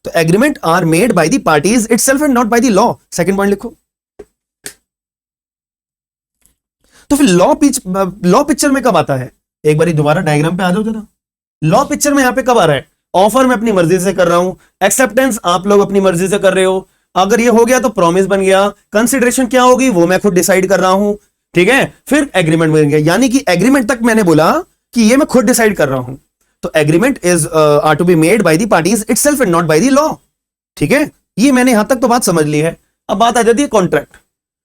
तो agreement are made by the parties itself and not by the law. Second point लिखो। तो फिर लॉ पिक्चर में कब आता है? एक बार दोबारा डायग्राम पे आ जाओ जरा। लॉ पिक्चर में यहां पे कब आ रहा है? ऑफर मैं अपनी मर्जी से कर रहा हूं, एक्सेप्टेंस आप लोग अपनी मर्जी से कर रहे हो। अगर ये हो गया तो प्रॉमिस बन गया, कंसिडरेशन क्या होगी वो मैं खुद डिसाइड कर रहा हूं। ठीक है, फिर एग्रीमेंट बन गया, यानी कि एग्रीमेंट तक मैंने बोला कि ये मैं खुद डिसाइड कर रहा हूं। तो agreement is are to be made by the parties itself and not by the law. ठीक है, ये मैंने यहां तक तो बात समझ ली है। अब बात आ जाती है कॉन्ट्रैक्ट।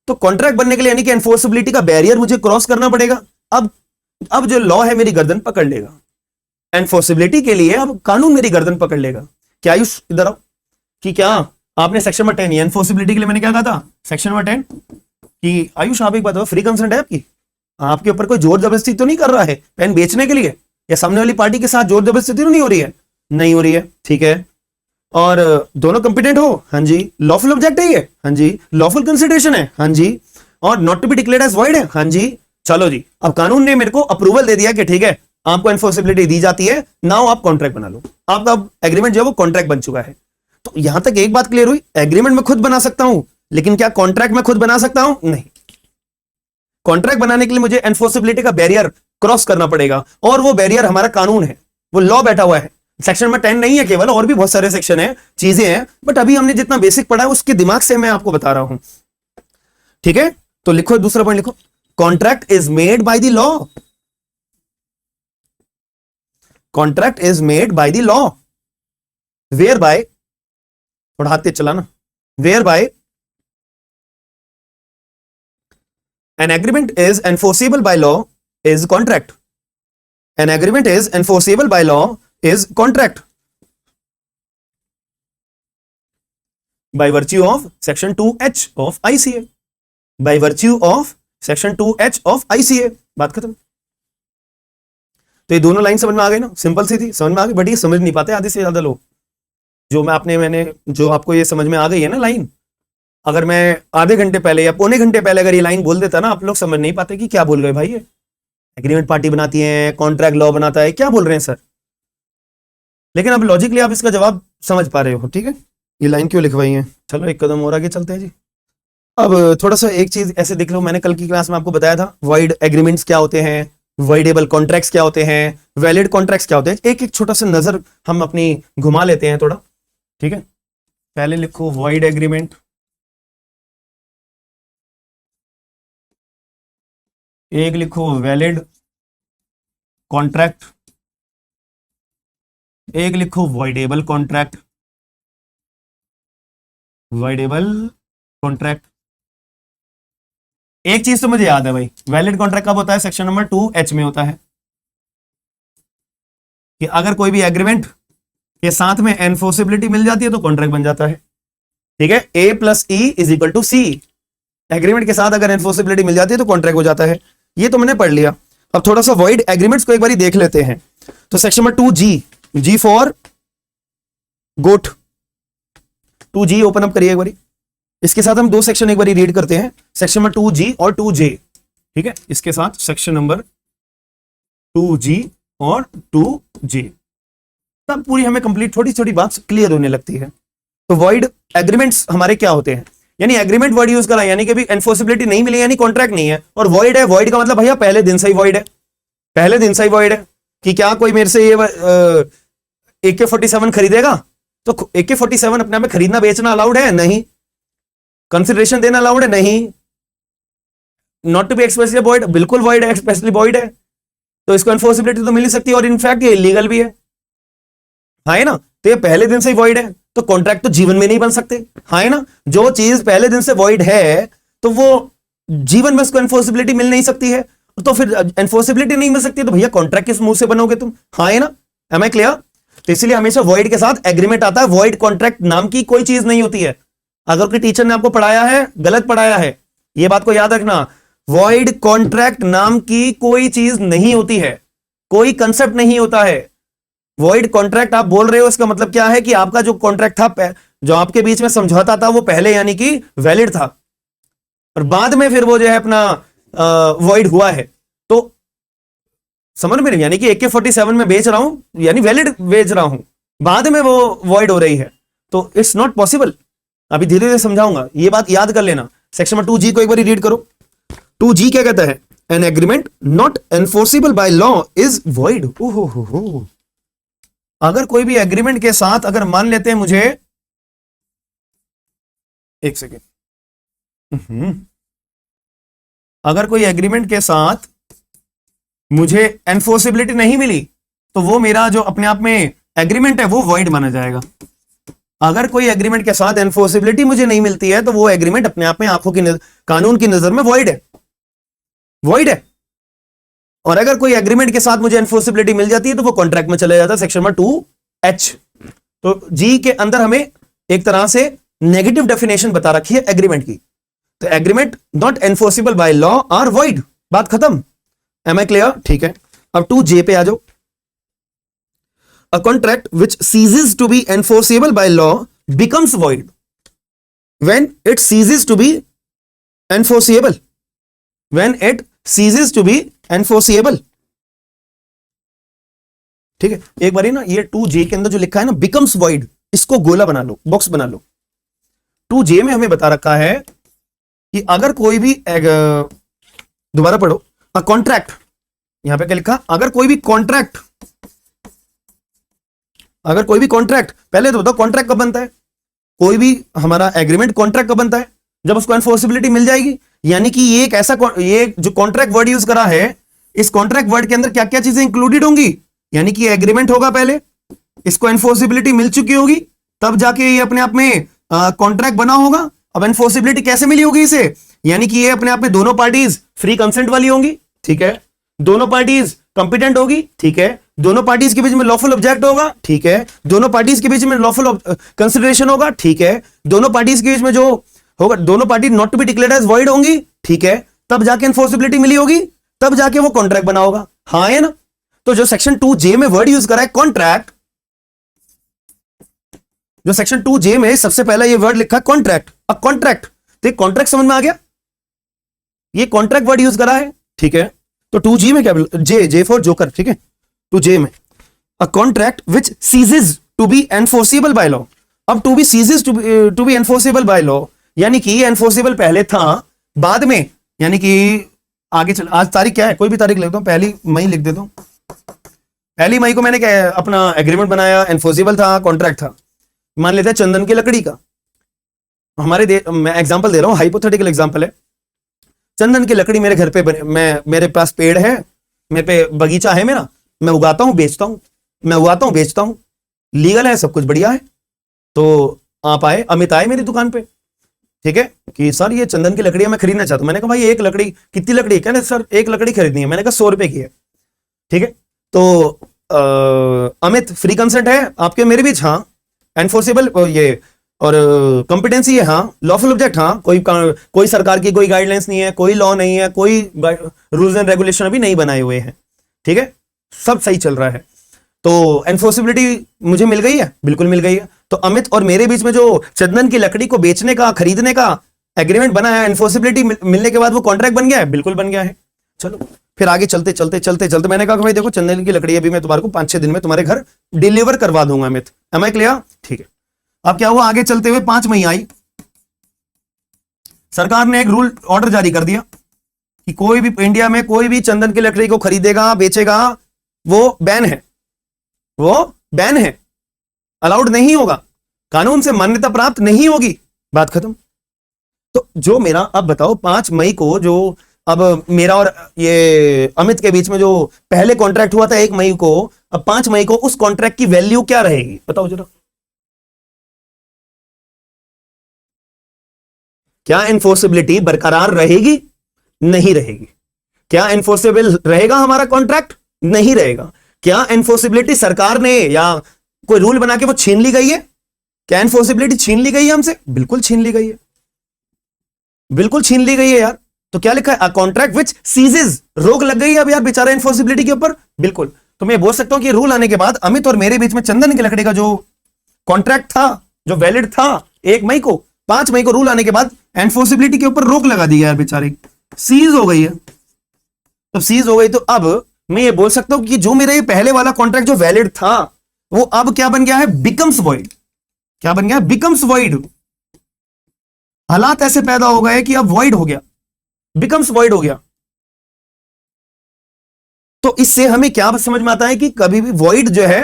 तो कॉन्ट्रैक्ट बनने के लिए यानी कि एनफोर्सेबिलिटी का बैरियर मुझे क्रॉस करना पड़ेगा। अब जो लॉ है मेरी गर्दन पकड़ लेगा, एनफोर्सेबिलिटी के लिए अब कानून मेरी गर्दन पकड़ लेगा। क्या आयुष इधर आओ, कि क्या आपने सेक्शन नंबर 10 एनफोर्सेबिलिटी के लिए मैंने क्या कहा था? सेक्शन नंबर 10 कि आयुष आप एक बात बताओ, फ्री कंसेंट है आपकी? आपके ऊपर कोई जोर जबरदस्ती तो नहीं कर रहा है पेन बेचने के लिए, या सामने वाली पार्टी के साथ जोर जबरदस्ती तो नहीं हो रही है? नहीं हो रही है, ठीक है। और दोनों कंपिटेंट हो? हाँ जी। लॉफुल ऑब्जेक्ट है ये? हाँ जी। लॉफुल कंसिडरेशन है? हाँ जी। और not to be declared as void है? हाँ जी। चलो जी, अब कानून ने मेरे को अप्रूवल दे दिया कि ठीक है आपको एनफोर्सेबिलिटी दी जाती है, नाउ आप कॉन्ट्रैक्ट बना लो। आपका अब एग्रीमेंट जो है वो कॉन्ट्रैक्ट बन चुका है। तो यहां तक एक बात क्लियर हुई, एग्रीमेंट में खुद बना सकता हूं, लेकिन क्या कॉन्ट्रैक्ट में खुद बना सकता हूं? नहीं। कॉन्ट्रैक्ट बनाने के लिए मुझे एनफोर्सेबिलिटी का बैरियर क्रॉस करना पड़ेगा, और वो बैरियर हमारा कानून है, वो लॉ बैठा हुआ है। सेक्शन नंबर 10 नहीं है केवल, और भी बहुत सारे सेक्शन है, चीजें हैं, बट अभी हमने जितना बेसिक पढ़ा है उसके दिमाग से मैं आपको बता रहा हूं। ठीक है, तो लिखो दूसरा पॉइंट लिखो, contract is made by the law. Contract is made by the law where by, थोड़ा हाथ तेज चलाना, where by an agreement is enforceable by law is contract. An agreement is enforceable by law is contract by virtue of section 2H of ICA. By virtue of section 2H of ICA. बात खत्म। तो ये दोनों line समझ में आ गई ना, simple सी थी, समझ में आ गई, बट ये समझ नहीं पाते आधे से ज्यादा लोग। जो मैंने जो आपको ये समझ में आ गई है ना लाइन, अगर मैं आधे घंटे पहले या पौने घंटे पहले अगर ये लाइन बोल देता ना, आप लोग समझ नहीं पाते कि क्या बोल रहे भाई, ये एग्रीमेंट पार्टी बनाती है, कॉन्ट्रैक्ट लॉ बनाता है, क्या बोल रहे हैं सर। लेकिन अब लॉजिकली आप इसका जवाब समझ पा रहे हो। ठीक है, ये लाइन क्यों लिखवाई है। चलो एक कदम और आगे चलते हैं जी। अब थोड़ा सा एक चीज ऐसे देख लो, मैंने कल की क्लास में आपको बताया था वॉइड एग्रीमेंट्स क्या होते हैं, वॉइडेबल कॉन्ट्रैक्ट्स क्या होते हैं, वैलिड कॉन्ट्रैक्ट्स क्या होते हैं। एक एक छोटा सा नजर हम अपनी घुमा लेते हैं थोड़ा। ठीक है, पहले लिखो वॉइड एग्रीमेंट, एक लिखो वैलिड कॉन्ट्रैक्ट, एक लिखो वॉइडेबल कॉन्ट्रैक्ट। वॉइडेबल कॉन्ट्रैक्ट, एक चीज तो मुझे याद है भाई, वैलिड कॉन्ट्रैक्ट कब होता है, सेक्शन नंबर 2H में होता है, कि अगर कोई भी एग्रीमेंट के साथ में एनफोर्सिबिलिटी मिल जाती है तो कॉन्ट्रैक्ट बन जाता है। ठीक है, A+E=C, एग्रीमेंट के साथ अगर एनफोर्सिबिलिटी मिल जाती है तो कॉन्ट्रैक्ट हो जाता है। ये तो मैंने पढ़ लिया। अब थोड़ा सा वॉइड एग्रीमेंट्स को एक बार देख लेते हैं। तो section number 2G, G for goat, 2G open up करिए एक बार। इसके साथ हम दो सेक्शन एक बार रीड करते हैं, सेक्शन नंबर 2G और 2J। ठीक है, इसके साथ सेक्शन नंबर 2G और 2J, तब पूरी हमें कंप्लीट छोटी छोटी बात क्लियर होने लगती है। तो वॉइड एग्रीमेंट्स हमारे क्या होते हैं, यानी एग्रीमेंट वर्ड यूज करा, यानी कि भी एनफोर्सिबिलिटी नहीं मिली, यानी कॉन्ट्रैक्ट नहीं है। और वॉइड है, वॉइड का मतलब भैया पहले दिन से ही वॉइड है, पहले दिन से ही वॉइड है। कि क्या कोई मेरे से ये AK-47 खरीदेगा तो AK-47 अपने आप में खरीदना बेचना अलाउड है? नहीं। कंसिडरेशन देना अलाउड है? नहीं। Not to be expressly void, बिल्कुल वॉइड है, एक्सप्रेसली वॉइड है। तो इसको एनफोर्सिबिलिटी तो मिल ही सकती है, और इनफैक्ट ये इलीगल भी है, हाँ है ना। तो ये पहले दिन से ही वॉइड है, तो कॉन्ट्रैक्ट तो जीवन में नहीं बन सकते, हाँ है ना। जो चीज पहले दिन से वॉइड है तो वो जीवन में उसको एनफोर्सिबिलिटी मिल नहीं सकती है, तो फिर एनफोर्सिबिलिटी नहीं मिल सकती तो भैया कॉन्ट्रैक्ट किस मुंह से बनोगे तुम, हाँ है ना। Am I clear? तो इसलिए हमेशा वॉइड के साथ एग्रीमेंट आता है। वॉइड कॉन्ट्रैक्ट नाम की कोई चीज नहीं होती है। अगर कोई टीचर ने आपको पढ़ाया है, गलत पढ़ाया है, ये बात को याद रखना। वॉइड कॉन्ट्रैक्ट नाम की कोई चीज नहीं होती है, कोई कंसेप्ट नहीं होता है। वॉइड कॉन्ट्रैक्ट आप बोल रहे हो, इसका मतलब क्या है कि आपका जो कॉन्ट्रैक्ट था, जो आपके बीच में समझौता था, वो पहले यानी कि वैलिड था, और बाद में फिर वो जो है अपना वॉइड हुआ है। तो समझ में नहीं, यानी कि AK-47 में बेच रहा हूं यानी वैलिड बेच रहा हूं, बाद में वो वॉइड हो रही है, तो इट्स नॉट पॉसिबल। अभी धीरे धीरे समझाऊंगा, ये बात याद कर लेना। सेक्शन नंबर 2G को एक बार रीड करो। 2G क्या कहता है? An agreement not enforceable by law is void. ओहो, अगर कोई भी एग्रीमेंट के साथ, अगर मान लेते हैं मुझे, एक सेकेंड, अगर कोई एग्रीमेंट के साथ मुझे एनफोर्सिबिलिटी नहीं मिली तो वो मेरा जो अपने आप में एग्रीमेंट है वो वॉइड माना जाएगा। अगर कोई एग्रीमेंट के साथ एनफोर्सिबिलिटी मुझे नहीं मिलती है तो वो एग्रीमेंट अपने आप में आंखों की कानून की नजर में वॉइड है, वॉइड है। और अगर कोई एग्रीमेंट के साथ मुझे एनफोर्सिबिलिटी मिल जाती है तो वो कॉन्ट्रैक्ट में चले जाता है, सेक्शन नंबर 2H। तो जी के अंदर हमें एक तरह से नेगेटिव डेफिनेशन बता रखी है एग्रीमेंट की। तो agreement not enforceable by law are void, बात खत्म। Am I clear? ठीक है, अब 2J पे आ जाओ। A contract which ceases to be enforceable by law becomes void when it ceases to be enforceable, when it ceases to be enforceable. ठीक है, एक बार ना ये 2J के अंदर जो लिखा है ना बिकम्स वॉइड, इसको गोला बना लो, बॉक्स बना लो। 2J में हमें बता रखा है कि अगर कोई भी दोबारा पढ़ो, अ कॉन्ट्रैक्ट, यहां पे क्या लिखा? अगर कोई भी कॉन्ट्रैक्ट अगर कोई भी कॉन्ट्रैक्ट, पहले तो बताओ कॉन्ट्रैक्ट कब बनता है, कोई भी हमारा एग्रीमेंट कॉन्ट्रैक्ट कब बनता है, जब उसको एनफोर्सिबिलिटी मिल जाएगी। यानी कि ये एक ऐसा, ये जो कॉन्ट्रैक्ट वर्ड यूज करा है, इस कॉन्ट्रैक्ट वर्ड के अंदर क्या क्या चीजें इंक्लूडेड होंगी, यानी कि एग्रीमेंट होगा पहले, इसको एनफोर्सिबिलिटी मिल चुकी होगी, तब जाके ये अपने आप में कॉन्ट्रैक्ट बना होगा। अब एनफोर्सिबिलिटी कैसे मिली होगी इसे, यानी कि ये अपने आप में दोनों पार्टीज फ्री कंसेंट वाली होंगी, ठीक है, दोनों पार्टीज कंपिटेंट होगी, ठीक है, दोनों पार्टीज के बीच में लॉफुल ऑब्जेक्ट होगा, ठीक है, दोनों पार्टीज के बीच में लॉफुल कंसिडरेशन होगा, ठीक है, दोनों पार्टीज के बीच में जो होगा, दोनों party not to be declared as void होंगी, ठीक है, तब जाके एनफोर्सिबिलिटी मिली होगी, तब जाके वो कॉन्ट्रैक्ट बना होगा। हाँ है ना। तो जो सेक्शन 2J में वर्ड यूज करा है कॉन्ट्रैक्ट, जो सेक्शन 2J में सबसे पहला ये वर्ड लिखा है कॉन्ट्रैक्ट, अ कॉन्ट्रैक्ट, तो कॉन्ट्रैक्ट समझ में आ गया, ये कॉन्ट्रैक्ट वर्ड यूज करा है, ठीक है। तो 2G में क्या, जे फॉर जोकर, ठीक है, 2J में a contract which ceases to be enforceable by law. अब to be ceases to be enforceable by law, यानी कि एनफोर्सिबल पहले था, बाद में, यानी कि आगे चल, आज तारीख क्या है, कोई भी तारीख लिख दो, 1 मई लिख देता हूं, 1 मई को मैंने क्या अपना एग्रीमेंट बनाया, एनफोर्सिबल था, कॉन्ट्रैक्ट था। मान लेते हैं चंदन की लकड़ी का, हमारे मैं एग्जांपल दे रहा हूं, हाइपोथेटिकल एग्जांपल है, चंदन की लकड़ी मेरे घर पे मेरे पास पेड़ है, मेरे पे बगीचा है मेरा, मैं उगाता हूं बेचता हूं, मैं उगाता हूं बेचता हूं, लीगल है, सब कुछ बढ़िया है। तो आप आए, अमित आए मेरी दुकान पे, ठीक है, कि सर ये चंदन की लकड़ी मैं खरीदना चाहता हूं। मैंने कहा भाई एक लकड़ी कितनी लकड़ी, कहने सर एक लकड़ी खरीदनी है। मैंने कहा 100 रुपए की है, ठीक है। तो अमित फ्री कंसेंट है आपके मेरे बीच, हाँ, एनफोर्सेबल ये और कॉम्पिटेंसी है, हाँ, लॉफुल ऑब्जेक्ट, हाँ, कोई सरकार की कोई गाइडलाइंस नहीं है, कोई लॉ नहीं है, कोई रूल्स एंड रेगुलेशन अभी नहीं बनाए हुए हैं, ठीक है, सब सही चल रहा है। तो एनफोर्सिबिलिटी मुझे मिल गई है, बिल्कुल मिल गई है। तो अमित और मेरे बीच में जो चंदन की लकड़ी को बेचने का खरीदने का एग्रीमेंट बना है, एनफोर्सिबिलिटी मिलने के बाद वो कॉन्ट्रैक्ट बन गया है, बिल्कुल बन गया है। चलो फिर आगे चलते चलते चलते चलते मैंने कहा भाई देखो चंदन की लकड़ी अभी मैं तुम्हारे को 5-6 दिन में तुम्हारे घर डिलीवर करवा दूंगा अमित, एम आई क्लियर, ठीक है। अब क्या हुआ, आगे चलते हुए 5 मई आई, सरकार ने एक रूल ऑर्डर जारी कर दिया कि कोई भी इंडिया में कोई भी चंदन की लकड़ी को खरीदेगा बेचेगा वो बैन है, वो बैन है, अलाउड नहीं होगा, कानून से मान्यता प्राप्त नहीं होगी, बात खत्म। तो जो मेरा, अब बताओ 5 मई को जो अब मेरा और ये अमित के बीच में जो पहले कॉन्ट्रैक्ट हुआ था 1 मई को, अब 5 मई को उस कॉन्ट्रैक्ट की वैल्यू क्या रहेगी बताओ जरा। क्या एनफोर्सिबिलिटी बरकरार रहेगी, नहीं रहेगी। क्या एनफोर्सेबल रहेगा हमारा कॉन्ट्रैक्ट, नहीं रहेगा। क्या एनफोर्सिबिलिटी सरकार ने या कोई रूल बना के वो छीन ली गई है, क्या एनफोर्सिबिलिटी छीन ली गई है हमसे, बिल्कुल छीन ली गई है, बिल्कुल छीन ली गई है यार। तो क्या लिखा है, कॉन्ट्रैक्ट विच सीजेज, रोक लग गई है अब यार बेचारा एनफोर्सिबिलिटी के ऊपर, बिल्कुल। तो मैं बोल सकता हूं कि रूल आने के बाद अमित और मेरे बीच में चंदन की लकड़ी का जो कॉन्ट्रैक्ट था, जो वैलिड था 1 मई को, 5 मई को रूल आने के बाद एनफोर्सिबिलिटी के ऊपर रोक लगा दी यार बेचारी, सीज हो गई है। तो सीज हो गई तो अब मैं ये बोल सकता हूं कि जो मेरा ये पहले वाला कॉन्ट्रैक्ट जो वैलिड था वो अब क्या बन गया है, बिकम्स वॉइड। क्या बन गया, बिकम्स वॉइड। हालात ऐसे पैदा हो गए कि अब वॉइड हो गया, बिकम्स वॉइड हो गया। तो इससे हमें क्या समझ में आता है कि कभी भी वॉइड जो है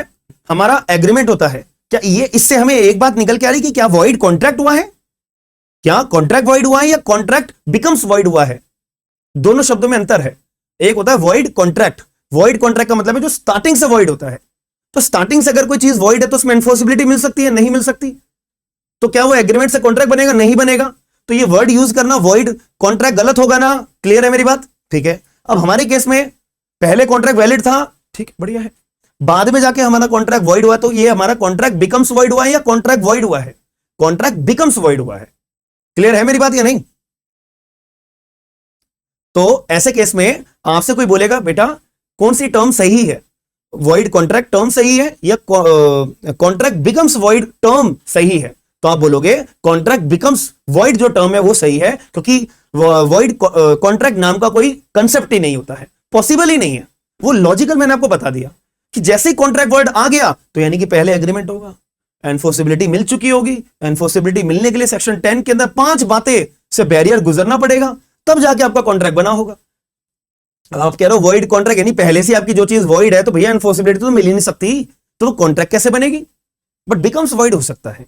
हमारा एग्रीमेंट होता है। क्या ये इससे हमें एक बात निकल के आ रही कि क्या वॉइड कॉन्ट्रैक्ट हुआ है, क्या कॉन्ट्रैक्ट वॉइड हुआ है या कॉन्ट्रैक्ट बिकम्स वॉइड हुआ है। दोनों शब्दों में अंतर है, एक होता है वॉइड कॉन्ट्रैक्ट, वॉइड कॉन्ट्रैक्ट का मतलब है जो स्टार्टिंग से वॉइड होता है। तो स्टार्टिंग से अगर कोई चीज वॉइड है तो उसमें एनफोर्सिबिलिटी मिल सकती है, नहीं मिल सकती। तो क्या वो एग्रीमेंट से कॉन्ट्रैक्ट बनेगा, नहीं बनेगा। तो ये वर्ड यूज करना वॉइड कॉन्ट्रैक्ट गलत होगा ना, क्लियर है मेरी बात, ठीक है। अब हमारे केस में पहले कॉन्ट्रैक्ट वैलिड था, ठीक बढ़िया है, बाद में जाके हमारा कॉन्ट्रैक्ट वॉइड हुआ, तो ये हमारा कॉन्ट्रैक्ट बिकम्स वॉइड हुआ है या कॉन्ट्रैक्ट वॉइड हुआ है, कॉन्ट्रैक्ट बिकम्स वॉइड हुआ है। क्लियर है मेरी बात या नहीं। तो ऐसे केस में आपसे कोई बोलेगा बेटा कौन सी टर्म सही है, वॉइड कॉन्ट्रैक्ट टर्म सही है या कॉन्ट्रैक्ट बिकम्स वॉइड टर्म सही है। तो आप बोलोगे कॉन्ट्रैक्ट बिकम्स वॉइड जो टर्म है वो सही है, क्योंकि वॉइड कॉन्ट्रैक्ट नाम का कोई कंसेप्ट ही नहीं होता है, पॉसिबल ही नहीं है। वो लॉजिकल मैंने आपको बता दिया कि जैसे ही कॉन्ट्रैक्ट वर्ड आ गया तो यानी कि पहले एग्रीमेंट होगा, एनफोर्सिबिलिटी मिल चुकी होगी। एनफोर्सिबिलिटी मिलने के लिए सेक्शन 10 के अंदर 5 बातें से बैरियर गुजरना पड़ेगा, तब जाके आपका कॉन्ट्रैक्ट बना होगा। आप कह रहे हो वॉइड कॉन्ट्रैक्ट, यानी पहले से आपकी जो चीज वॉइड है तो भैया एनफोर्सिबिलिटी तो मिल ही नहीं सकती, तो कॉन्ट्रैक्ट कैसे बनेगी। बट बिकम्स वॉइड हो सकता है।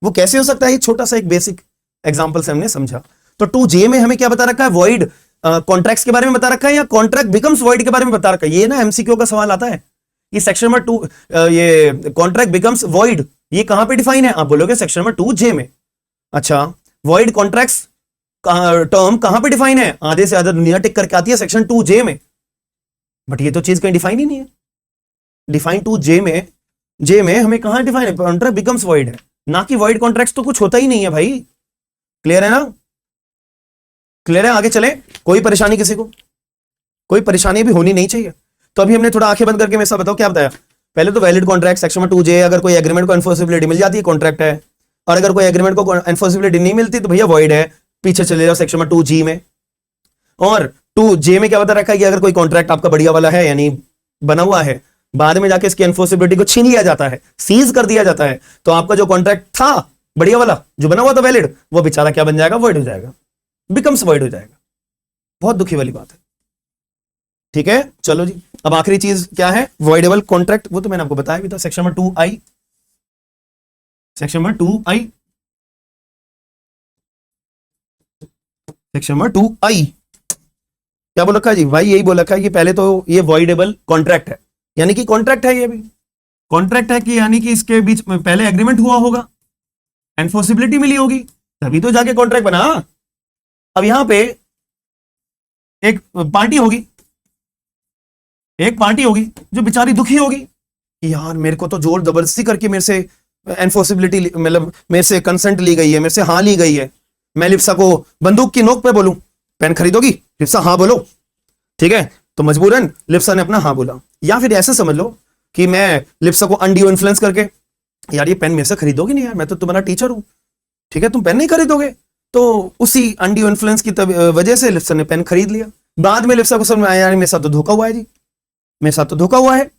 वो कैसे हो सकता है, छोटा सा एक बेसिक एग्जांपल से हमने समझा। तो 2J में हमें क्या बता रखा है, वॉइड कॉन्ट्रैक्ट्स के बारे में बता रखा है या कॉन्ट्रैक्ट बिकम्स वॉइड के बारे में बता रखा है। ये ना एमसीक्यू का सवाल आता है, ये सेक्शन नंबर 2 ये कॉन्ट्रैक्ट बिकम्स वॉइड ये कहां पे डिफाइन है, आप बोलोगे सेक्शन नंबर 2J में। अच्छा, वॉइड कॉन्ट्रैक्ट्स टर्म कहां पे डिफाइन है, आधे से ज्यादा दुनिया टिक करके आती है सेक्शन 2J में। बट ये तो चीज कहीं डिफाइन ही नहीं है। डिफाइन 2J में, जे में हमें कहां डिफाइन है, कॉन्ट्रैक्ट बिकम्स वॉइड है, ना कि वॉइड कॉन्ट्रैक्ट्स तो कुछ होता ही नहीं है भाई। क्लियर है ना, क्लियर है, आगे चले। कोई परेशानी किसी को, कोई परेशानी भी होनी नहीं चाहिए। तो अभी हमने थोड़ा आंखें बंद करके मेरे साथ बताओ क्या बताया। पहले तो वैलिड कॉन्ट्रैक्ट सेक्शन में 2J, अगर कोई एग्रीमेंट को एनफोर्सिबिलिटी मिल जाती है कॉन्ट्रैक्ट है, और अगर कोई एग्रीमेंट को एनफोर्सिबिलिटी नहीं मिलती तो भैया वॉइड है। पीछे चले जाओ सेक्शन में 2G में, और 2J में क्या बता रखा है कि अगर कोई कॉन्ट्रैक्ट आपका बढ़िया वाला है यानी बना हुआ है, बाद में जाके इसकी एनफोर्सिबिलिटी को छीन लिया जाता है, सीज कर दिया जाता है, तो आपका जो कॉन्ट्रैक्ट था बढ़िया वाला जो बना हुआ था वैलिड, वो बेचारा क्या बन जाएगा, वॉइड हो जाएगा, बिकम्स वॉइड हो जाएगा। बहुत दुखी वाली बात है। ठीक है, चलो जी। अब आखिरी चीज क्या है, वॉइडेबल कॉन्ट्रैक्ट, वो तो मैंने आपको बताया भी था, section number 2I, section number 2I, section number 2I क्या बोल रखा है जी भाई, यही बोल रखा है कि पहले तो ये वॉइडेबल कॉन्ट्रैक्ट है, यानी कि कॉन्ट्रैक्ट है, ये भी कॉन्ट्रैक्ट है कि यानी कि इसके बीच में पहले एग्रीमेंट हुआ होगा, एनफोर्सिबिलिटी मिली होगी, तभी तो जाके कॉन्ट्रैक्ट बना। अब यहां पे एक पार्टी होगी, एक पार्टी होगी जो बेचारी दुखी होगी कि यार मेरे को तो जोर जबरदस्ती करके मेरे से एनफोर्सिबिलिटी मतलब मेरे से कंसेंट ली गई है, मेरे से हाँ ली गई है। मैं लिप्सा को बंदूक की नोक पे बोलूं पेन खरीदोगी, लिप्सा हाँ बोलो, ठीक है, तो मजबूरन लिप्सा ने अपना हाँ बोला। या फिर ऐसे समझ लो कि मैं लिप्सा को अनड्यू इन्फ्लुएंस करके, यार ये पेन मेरे से खरीदोगी नहीं यार, मैं तो तुम्हारा टीचर हूं, ठीक है, तुम पेन नहीं खरीदोगे, तो उसी अनड्यू इन्फ्लुएंस की वजह से लिप्सा ने पेन खरीद लिया। बाद में लिप्सा को समझ में आया यार मेरे साथ तो धोखा हुआ है जी, मेरे साथ तो धोखा हुआ है,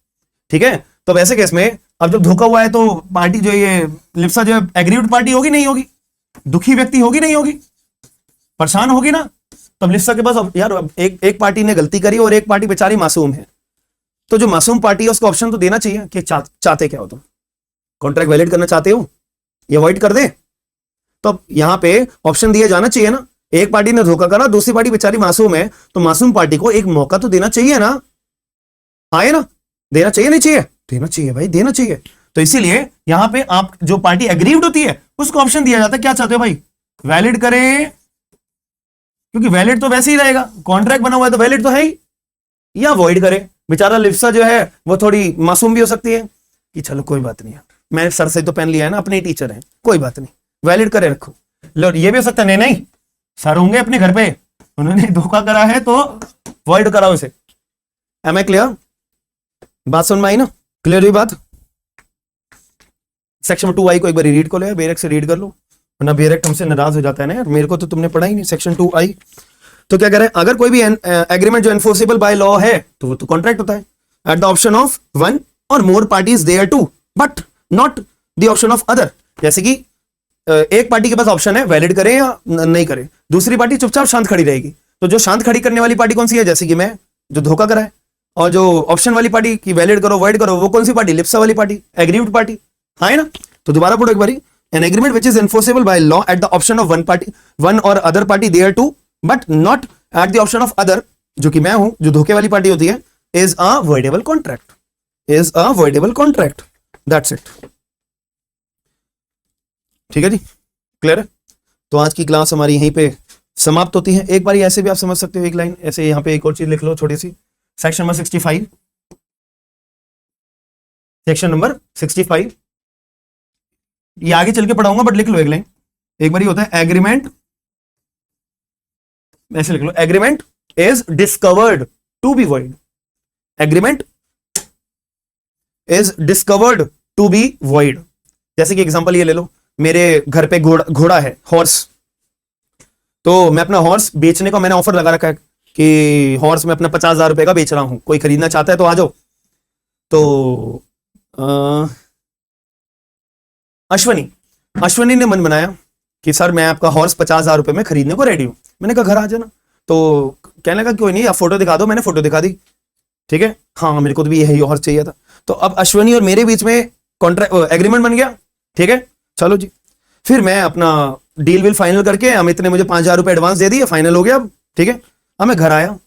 ठीक है। तो वैसे केस में अब जब धोखा हुआ है तो पार्टी जो ये लिप्सा जो एग्रीव्ड पार्टी होगी नहीं होगी, दुखी व्यक्ति होगी नहीं होगी, परेशान होगी ना। तब लिप्सा के पास यार एक पार्टी ने गलती करी और एक पार्टी बेचारी मासूम है, तो जो मासूम पार्टी है उसको ऑप्शन तो देना चाहिए कि चाहते क्या हो, तुम कॉन्ट्रैक्ट वैलिड करना चाहते हो या वॉइड कर दे। तो यहां पे ऑप्शन दिया जाना चाहिए ना, एक पार्टी ने धोखा करा, दूसरी पार्टी बेचारी मासूम है, तो मासूम पार्टी को एक मौका तो देना चाहिए ना, आए ना, देना चाहिए नहीं चाहिए, देना चाहिए भाई, देना चाहिए। तो इसीलिए यहां पे आप जो पार्टी एग्रीव्ड होती है उसको ऑप्शन दिया जाता है, क्या चाहते हो भाई, वैलिड करें, क्योंकि वैलिड तो वैसे ही रहेगा, कॉन्ट्रैक्ट बना हुआ है तो वैलिड तो है ही, या वॉइड करे। बेचारा लिप्सा जो है वो थोड़ी मासूम भी हो सकती है कि चलो कोई बात नहीं, मैंने सर से तो पेन लिया है ना, अपने टीचर हैं, कोई बात नहीं, वैलिड करे रखो। लो ये भी हो सकता है, नहीं सर होंगे अपने घर पे, उन्होंने धोखा करा है तो वॉइड कराओ इसे। एम आई क्लियर, बात समझ में आई ना, क्लियर हुई बात। सेक्शन 2I को एक बार रीड कर लो, बेरेक से रीड कर लो, वरना बेरेक हमसे नाराज हो जाता है ना यार, मेरे को तो तुमने पढ़ा ही नहीं। सेक्शन 2I तो क्या कह रहे हैं, अगर कोई भी एग्रीमेंट जो एनफोर्सेबल बाय लॉ है तो वो तो कॉन्ट्रैक्ट होता है, at the option of one और more parties thereto, but not the option of other. जैसे कि एक पार्टी के पास ऑप्शन है वैलिड करें या नहीं करें, दूसरी पार्टी चुपचाप शांत खड़ी रहेगी, तो जो शांत खड़ी करने वाली पार्टी कौन सी है, जैसे कि मैं जो धोखा करा है, और जो ऑप्शन वाली पार्टी की वैलिड करो वॉइड करो, वो कौन सी पार्टी, लिप्सा वाली पार्टी, एग्रीव्ड पार्टी, हाँ है ना। तो दोबारा पढ़ो एक बारी, an agreement which is enforceable by law at the option of one party, one और other party thereto, but not at the option of other, जो कि मैं हूं, जो धोखे वाली पार्टी होती है, is a voidable contract, is a voidable contract, that's it. ठीक है जी, क्लियर है। तो आज की क्लास हमारी यहीं पे समाप्त होती है। एक बार ऐसे भी आप समझ सकते हो, एक लाइन ऐसे, यहां पे एक और चीज लिख लो छोटी सी, सेक्शन नंबर 65, सेक्शन नंबर 65, ये आगे चल के पढ़ाऊंगा बट लिख लो एक लाइन, एक बार ही होता है एग्रीमेंट, ऐसे लिख लो, agreement is discovered to be void, agreement is discovered to be void. जैसे कि एग्जांपल ये ले लो, मेरे घर पे घोड़ा है, हॉर्स, तो मैं अपना हॉर्स बेचने का मैंने ऑफर लगा रखा है कि हॉर्स मैं अपना 50,000 रुपए का बेच रहा हूं, कोई खरीदना चाहता है तो आ जाओ। तो अश्वनी ने मन बनाया कि सर मैं आपका हॉर्स 50,000 रुपए में खरीदने को रेडी हूं। मैंने कहा घर आ जाना, तो कहने लगा कोई नहीं, आप फोटो दिखा दो। मैंने फोटो दिखा दी, ठीक है, हाँ मेरे को तो भी यही हॉर्स चाहिए था। तो अब अश्वनी और मेरे बीच में कॉन्ट्रैक्ट एग्रीमेंट बन गया ठीक है, चलो जी। फिर मैं अपना डील विल फाइनल करके अमित ने मुझे 5,000 रुपए एडवांस दे दिए, फाइनल हो गया अब। ठीक है, अब मैं घर आया,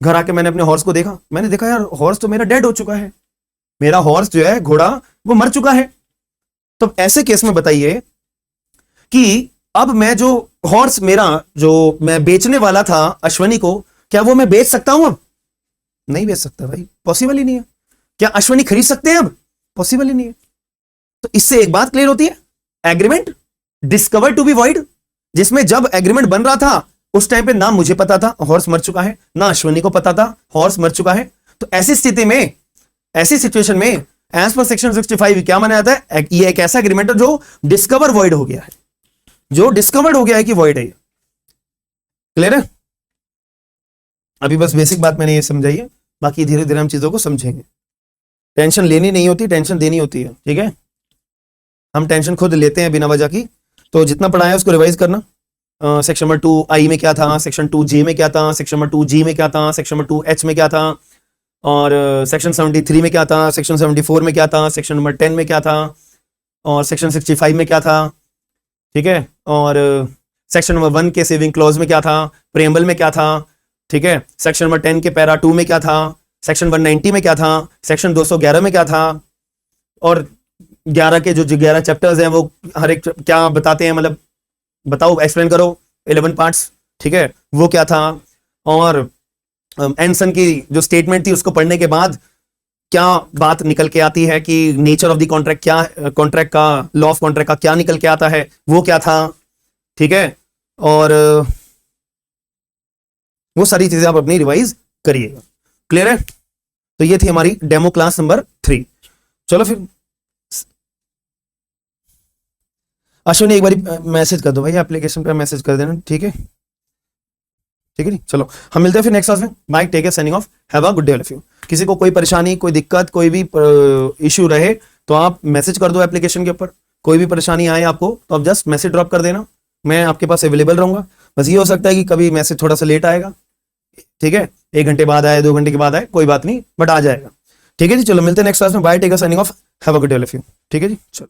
घर आके मैंने अपने हॉर्स को देखा, मैंने देखा यार हॉर्स तो मेरा डेड हो चुका है, मेरा हॉर्स जो है घोड़ा वो मर चुका है। तो ऐसे केस में बताइए कि अब मैं जो हॉर्स मेरा जो मैं बेचने वाला था अश्वनी को, क्या वो मैं बेच सकता हूं? अब नहीं बेच सकता भाई, पॉसिबल ही नहीं है। क्या अश्वनी खरीद सकते हैं? अब पॉसिबल ही नहीं है। तो इससे एक बात क्लियर होती है, agreement discover to be void, जिसमें जब एग्रीमेंट बन रहा था उस टाइम पे ना मुझे पता था हॉर्स मर चुका है, ना अश्वनी को पता था हॉर्स मर चुका है। तो ऐसी स्थिति में, ऐसी सिचुएशन में एज पर सेक्शन 65 क्या माना जाता है? ये एक ऐसा एग्रीमेंट है जो डिस्कवर वॉइड हो गया है, जो डिस्कवर्ड हो गया है कि वॉइड है। क्लियर है? अभी बस बेसिक बात मैंने ये समझाई है, बाकी धीरे धीरे हम चीजों को समझेंगे। टेंशन लेनी नहीं होती, टेंशन देनी होती है। ठीक है, हम टेंशन खुद लेते हैं बिना वजह की। तो जितना पढ़ाया उसको रिवाइज करना। सेक्शन नंबर 2 आई में क्या था, सेक्शन 2 जे में क्या था, सेक्शन नंबर 2 जी में क्या था, सेक्शन नंबर 2 एच में क्या था, और सेक्शन 73 में क्या था, सेक्शन 74 में क्या था, सेक्शन नंबर 10 में क्या था, और सेक्शन 65 में क्या था। ठीक है, और सेक्शन नंबर 1 के सेविंग क्लॉज में क्या था, प्रेम्बल में क्या था। ठीक है, सेक्शन नंबर 10 के पैरा 2 में क्या था, सेक्शन 190 में क्या था, सेक्शन 211 में क्या था, और 11 के जो 11 चैप्टर्स हैं वो हर एक क्या बताते हैं, मतलब बताओ, एक्सप्लेन करो, 11 पार्ट्स। ठीक है, वो क्या था, और एंडसन की जो स्टेटमेंट थी उसको पढ़ने के बाद क्या बात निकल के आती है कि नेचर ऑफ द कॉन्ट्रैक्ट क्या, कॉन्ट्रैक्ट का लॉ ऑफ कॉन्ट्रैक्ट का क्या निकल के आता है, वो क्या था। ठीक है, और वो सारी चीजें आप अपनी रिवाइज करिएगा। क्लियर है? तो ये थी हमारी डेमो क्लास नंबर 3। चलो फिर अश्विनी एक बार मैसेज कर दो भाई, एप्लीकेशन पे मैसेज कर देना। ठीक है, ठीक है जी। चलो हम मिलते हैं फिर नेक्स्ट क्लास में। Bye, take care, signing off, have a good day all of you. किसी को कोई परेशानी, कोई दिक्कत, कोई भी इश्यू रहे तो आप मैसेज कर दो एप्लीकेशन के ऊपर। कोई भी परेशानी आए आपको तो आप जस्ट मैसेज ड्रॉप कर देना, मैं आपके पास अवेलेबल रहूंगा। बस ये हो सकता है कि कभी मैसेज थोड़ा सा लेट आएगा। ठीक है, 1 घंटे बाद आए, 2 घंटे के बाद आए, कोई बात नहीं, बट आ जाएगा। ठीक है जी, चलो मिलते हैं नेक्स्ट क्लास में। Bye, take care, signing off, have a good day all of you. ठीक है जी, चलो।